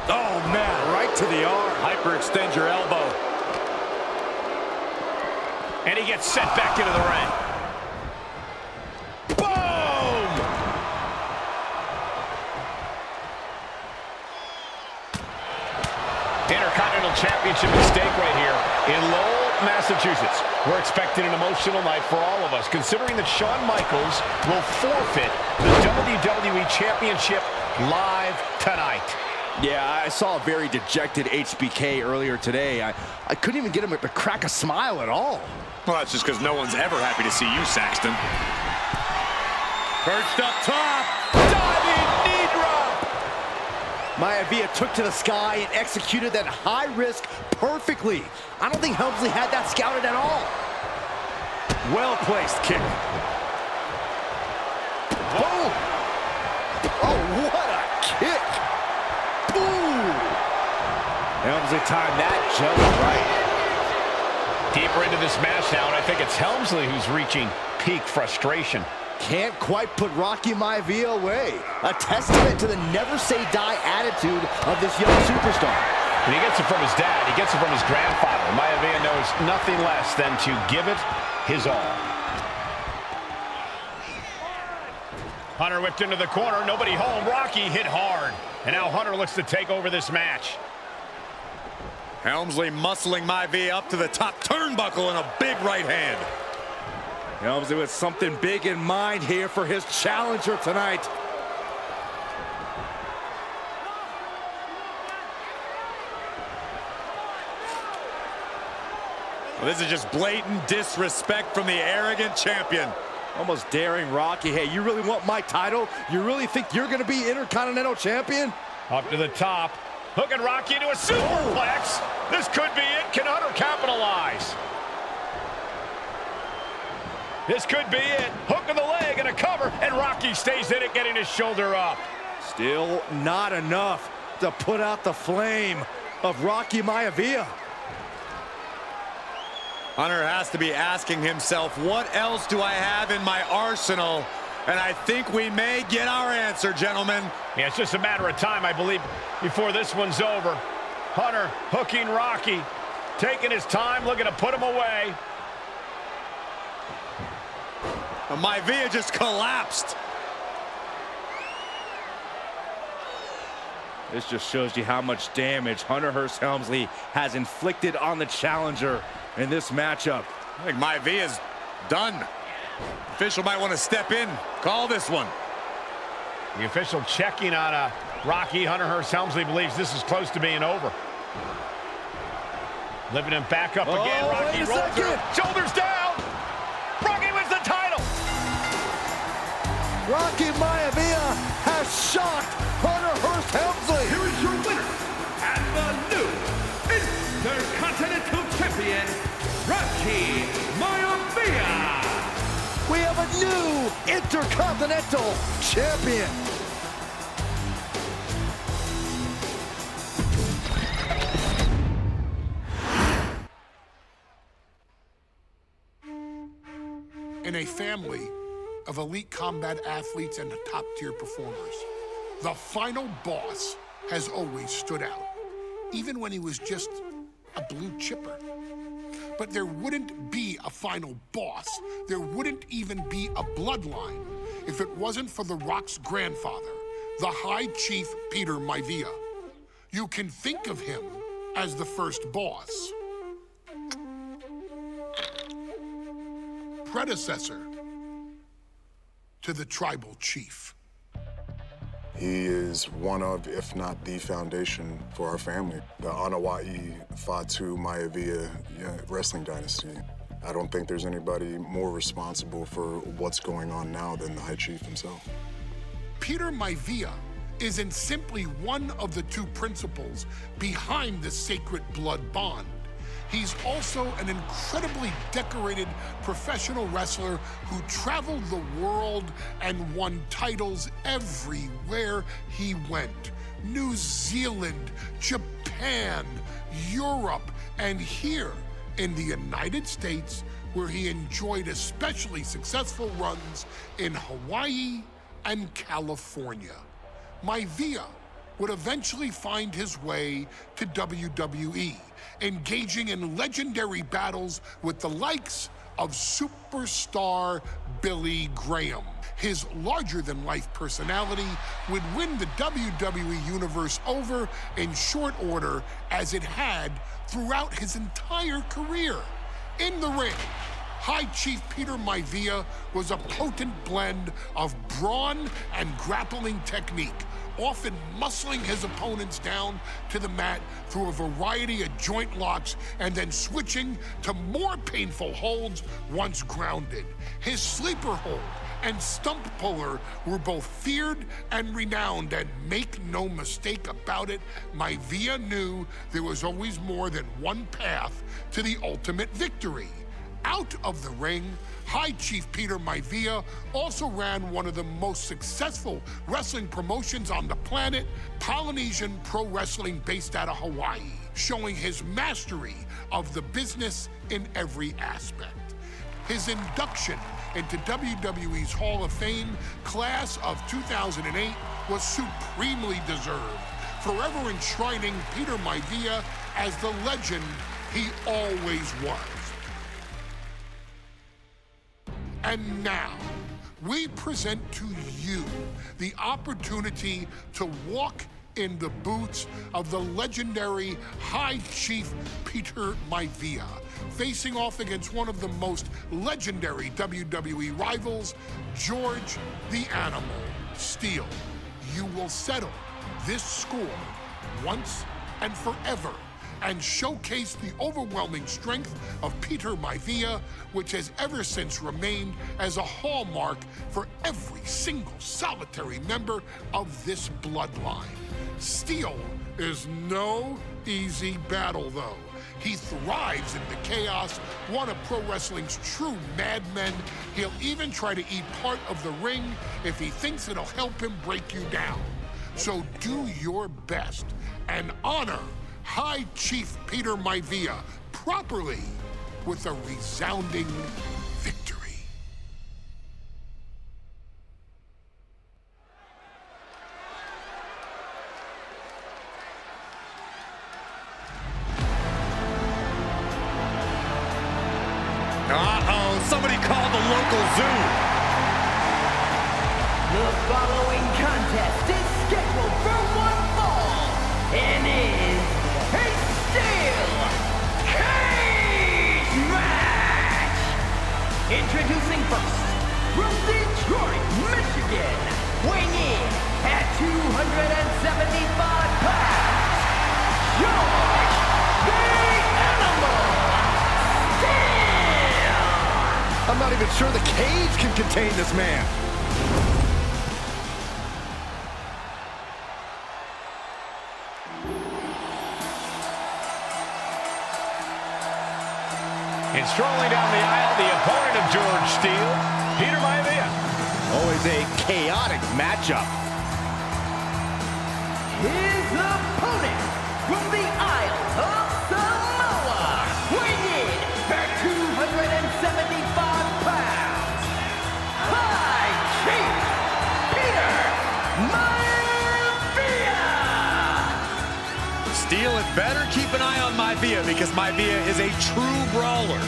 Oh, man, right to the arm. Hyperextend your elbow. And he gets sent back into the ring. Boom! Intercontinental Championship at stake right here in Lowell, Massachusetts. We're expecting an emotional night for all of us, considering that Shawn Michaels will forfeit the WWE Championship live tonight. Yeah, I saw a very dejected HBK earlier today. I couldn't even get him to crack a smile at all. Well, that's just because no one's ever happy to see you, Saxton. Perched up top. Diving knee drop. Maivia took to the sky and executed that high risk perfectly. I don't think Helmsley had that scouted at all. Well-placed kick. Whoa! Oh, what a kick! Ooh! Helmsley timed that just right. Deeper into this match now, and I think it's Helmsley who's reaching peak frustration. Can't quite put Rocky Maivia away. A testament to the never-say-die attitude of this young superstar. And he gets it from his dad. He gets it from his grandfather. Maivia knows nothing less than to give it his all. Hunter whipped into the corner. Nobody home. Rocky hit hard. And now Hunter looks to take over this match. Helmsley muscling Maivia up to the top turnbuckle in a big right hand. Helmsley with something big in mind here for his challenger tonight. Well, this is just blatant disrespect from the arrogant champion. Almost daring Rocky, hey, you really want my title? You really think you're going to be Intercontinental Champion? Up to the top. Hooking Rocky into a superplex. This could be it. Can Hunter capitalize? This could be it. Hook of the leg and a cover, and Rocky stays in it, getting his shoulder up. Still not enough to put out the flame of Rocky Maivia. Hunter has to be asking himself, what else do I have in my arsenal? And I think we may get our answer, gentlemen. Yeah, it's just a matter of time, I believe, before this one's over. Hunter hooking Rocky, taking his time, looking to put him away. Maivia just collapsed. This just shows you how much damage Hunter Hearst Helmsley has inflicted on the challenger in this matchup. I think Maivia's done. Official might want to step in, call this one. The official checking on Rocky. Hunter Hearst Helmsley believes this is close to being over. Lifting him back up again. Rocky rolls through, shoulders down. Rocky wins the title. Rocky Maivia has shocked Hunter Hearst Helmsley. Here is your winner, and the new Intercontinental Champion, Rocky Maivia. We have a new Intercontinental Champion. In a family of elite combat athletes and top-tier performers, the final boss has always stood out, even when he was just a blue chipper. But there wouldn't be a final boss. There wouldn't even be a bloodline if it wasn't for The Rock's grandfather, the High Chief Peter Maivia. You can think of him as the first boss. Predecessor to the tribal chief. He is one of, if not the foundation for our family. The Anoa'i Fatu Maivia wrestling dynasty. I don't think there's anybody more responsible for what's going on now than the High Chief himself. Peter Maivia isn't simply one of the two principles behind the sacred blood bond. He's also an incredibly decorated professional wrestler who traveled the world and won titles everywhere he went. New Zealand, Japan, Europe, and here in the United States, where he enjoyed especially successful runs in Hawaii and California. Maivia would eventually find his way to WWE, engaging in legendary battles with the likes of superstar Billy Graham. His larger-than-life personality would win the WWE Universe over in short order, as it had throughout his entire career. In the ring, High Chief Peter Maivia was a potent blend of brawn and grappling technique, often muscling his opponents down to the mat through a variety of joint locks and then switching to more painful holds once grounded. His sleeper hold and stump puller were both feared and renowned, and make no mistake about it, Maivia knew there was always more than one path to the ultimate victory. Out of the ring, High Chief Peter Maivia also ran one of the most successful wrestling promotions on the planet, Polynesian Pro Wrestling, based out of Hawaii, showing his mastery of the business in every aspect. His induction into WWE's Hall of Fame class of 2008 was supremely deserved, forever enshrining Peter Maivia as the legend he always was. And now, we present to you the opportunity to walk in the boots of the legendary High Chief Peter Maivia, facing off against one of the most legendary WWE rivals, George the Animal Steele. You will settle this score once and forever, and showcase the overwhelming strength of Peter Maivia, which has ever since remained as a hallmark for every single solitary member of this bloodline. Steele is no easy battle, though. He thrives in the chaos, one of pro wrestling's true madmen. He'll even try to eat part of the ring if he thinks it'll help him break you down. So do your best and honor High Chief Peter Maivia properly with a resounding victory. Uh-oh, somebody called the local zoo. The following contest is scheduled for one fall and is a steel cage match. Introducing first, from Detroit, Michigan, weighing in at 275 pounds, George the Animal Steele. I'm not even sure the cage can contain this man. And strolling down the aisle, the opponent of George Steele, Peter Maivia. Always a chaotic matchup. His opponent from the Isle of Samoa, weighing in at 275 pounds, High Chief Peter Maivia. Steele had better keep an eye on Maivia, because Maivia is a true brawler.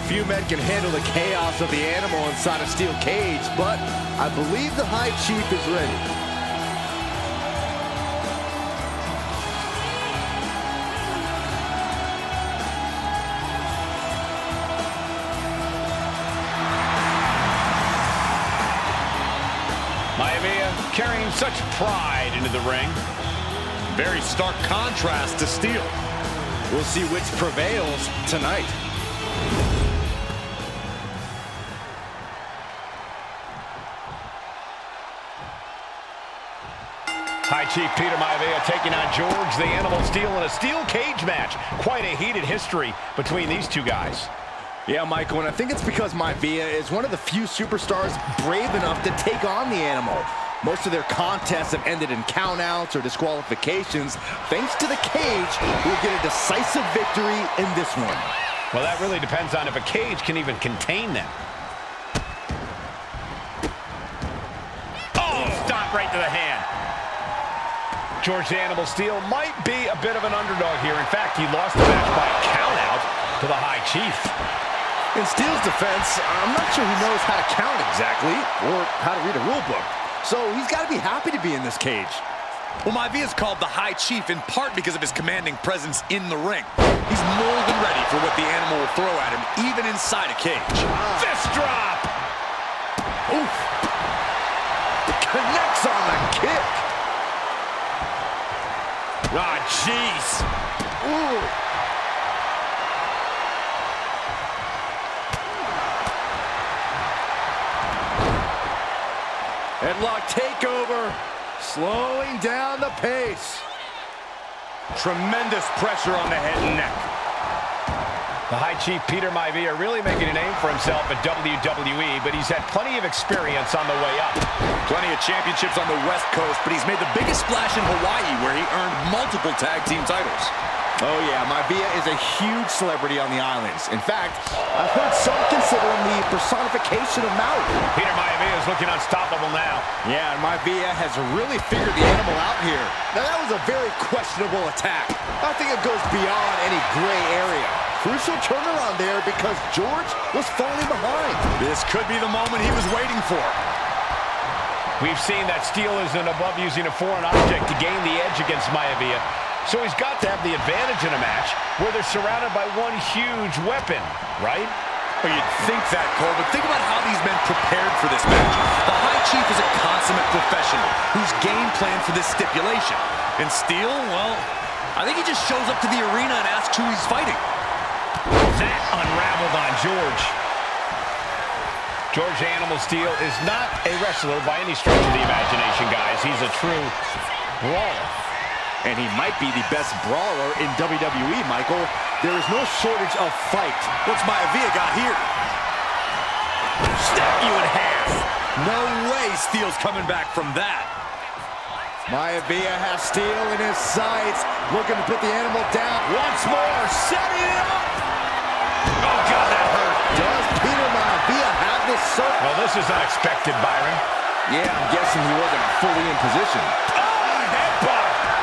Few men can handle the chaos of the animal inside a steel cage, but I believe the High Chief is ready. Maivia carrying such pride into the ring. Very stark contrast to Steele. We'll see which prevails tonight. High Chief Peter Maivia taking on George the Animal Steel in a steel cage match. Quite a heated history between these two guys. Yeah, Michael, and I think it's because Maivia is one of the few superstars brave enough to take on the Animal. Most of their contests have ended in countouts or disqualifications. Thanks to the cage, we'll get a decisive victory in this one. Well, that really depends on if a cage can even contain them. Oh, stop right to the hand. George the Animal Steel might be a bit of an underdog here. In fact, he lost the match by countout to the High Chief. In Steel's defense, I'm not sure he knows how to count exactly or how to read a rule book. So he's got to be happy to be in this cage. Well, Maivia is called the High Chief in part because of his commanding presence in the ring. He's more than ready for what the Animal will throw at him, even inside a cage. Fist drop! Oof! Connects on the kick! Ah, jeez! Ooh! Headlock takeover, slowing down the pace. Tremendous pressure on the head and neck. The High Chief Peter Maivia really making a name for himself at WWE, but he's had plenty of experience on the way up. Plenty of championships on the West Coast, but he's made the biggest splash in Hawaii, where he earned multiple tag team titles. Oh yeah, Maivia is a huge celebrity on the islands. In fact, I've heard some consider him the personification of Maui. Peter Maivia is looking unstoppable now. Yeah, and Maivia has really figured the Animal out here. Now that was a very questionable attack. I think it goes beyond any gray area. Crucial turnaround there because George was falling behind. This could be the moment he was waiting for. We've seen that Steel isn't above using a foreign object to gain the edge against Maivia. So he's got to have the advantage in a match where they're surrounded by one huge weapon, right? Well, you'd think that, Cole, but think about how these men prepared for this match. The High Chief is a consummate professional who's game planned for this stipulation. And Steel, well, I think he just shows up to the arena and asks who he's fighting. That unraveled on George. George Animal Steel is not a wrestler by any stretch of the imagination, guys. He's a true brawler. And he might be the best brawler in WWE, Michael. There is no shortage of fight. What's Maivia got here? Step you in half. No way Steel's coming back from that. Maivia has Steel in his sights, looking to put the Animal down. Once more, setting it up. Oh, God, that hurt. Does Peter Maivia have this circle? Well, this is unexpected, Byron. Yeah, I'm guessing he wasn't fully in position.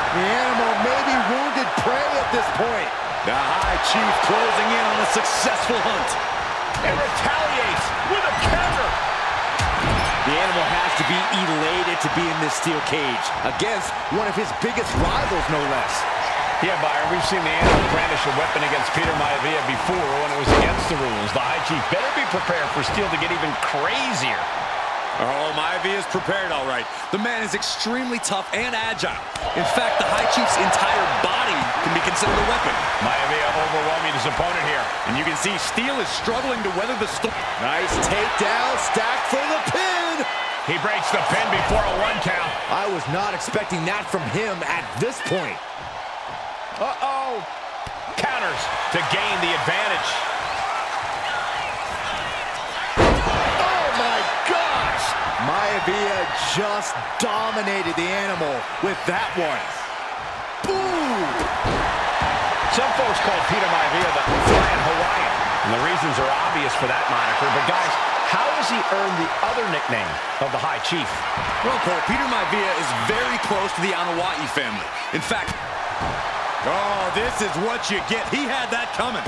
The Animal may be wounded prey at this point. The High Chief closing in on a successful hunt. And retaliates with a counter. The Animal has to be elated to be in this steel cage against one of his biggest rivals, no less. Yeah, Byron, we've seen the Animal brandish a weapon against Peter Maivia before when it was against the rules. The High Chief better be prepared for Steel to get even crazier. Oh, Maivia is prepared, all right. The man is extremely tough and agile. In fact, the High Chief's entire body can be considered a weapon. Maivia overwhelming his opponent here. And you can see Steel is struggling to weather the storm. Nice takedown, stacked for the pin. He breaks the pin before a 1 count. I was not expecting that from him at this point. Uh-oh. Counters to gain the advantage. Maivia just dominated the Animal with that one. Ooh! Some folks call Peter Maivia the Flying Hawaiian, and the reasons are obvious for that moniker. But guys, how has he earned the other nickname of the High Chief? Well, Cole, Peter Maivia is very close to the Anawa'i family. In fact, oh, this is what you get. He had that coming.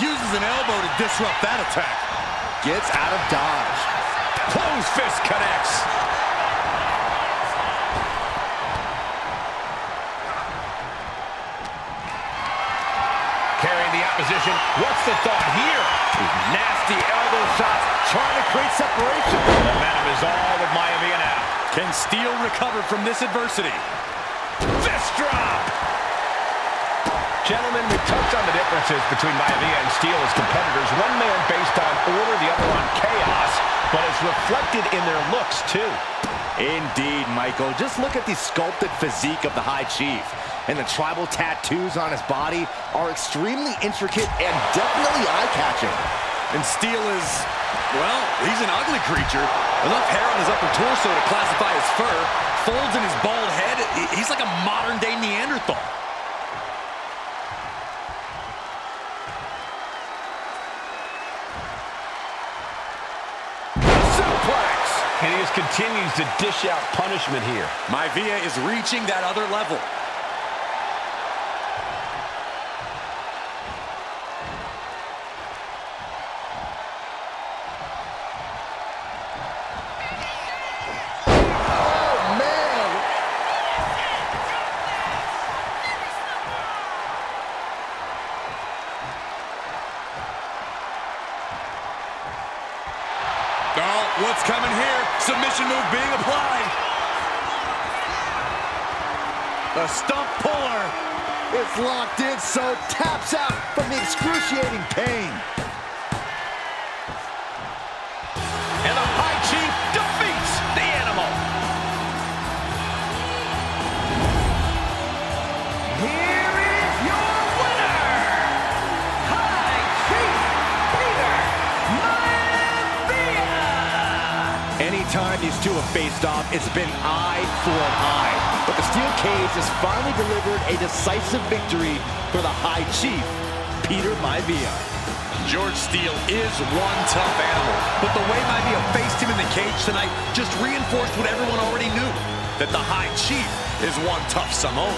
Uses an elbow to disrupt that attack. Gets out of dodge. Closed fist connects. Carrying the opposition. What's the thought here? Nasty elbow shots, trying to create separation. The momentum is all with Maivia now. Can Steel recover from this adversity? Fist drop! Gentlemen, we've touched on the differences between Maivia and Steel as competitors. One man based on order, the other on chaos, but it's reflected in their looks, too. Indeed, Michael. Just look at the sculpted physique of the High Chief. And the tribal tattoos on his body are extremely intricate and definitely eye-catching. And Steel is, well, he's an ugly creature. Enough hair on his upper torso to classify as fur. Folds in his bald head. He's like a modern-day Neanderthal. And he just continues to dish out punishment here. Maivia is reaching that other level. Oh, man! Oh, what's coming here? Submission move being applied. The stump puller is locked in, so taps out from the excruciating pain. And the High Chief defeats the animal. Here is your winner, High Chief Peter Maivia. Anytime these two have faced off, it's been eye for an eye. But the steel cage has finally delivered a decisive victory for the High Chief, Peter Maivia. George Steele is one tough animal, but the way Maivia faced him in the cage tonight just reinforced what everyone already knew, that the High Chief is one tough Samoan.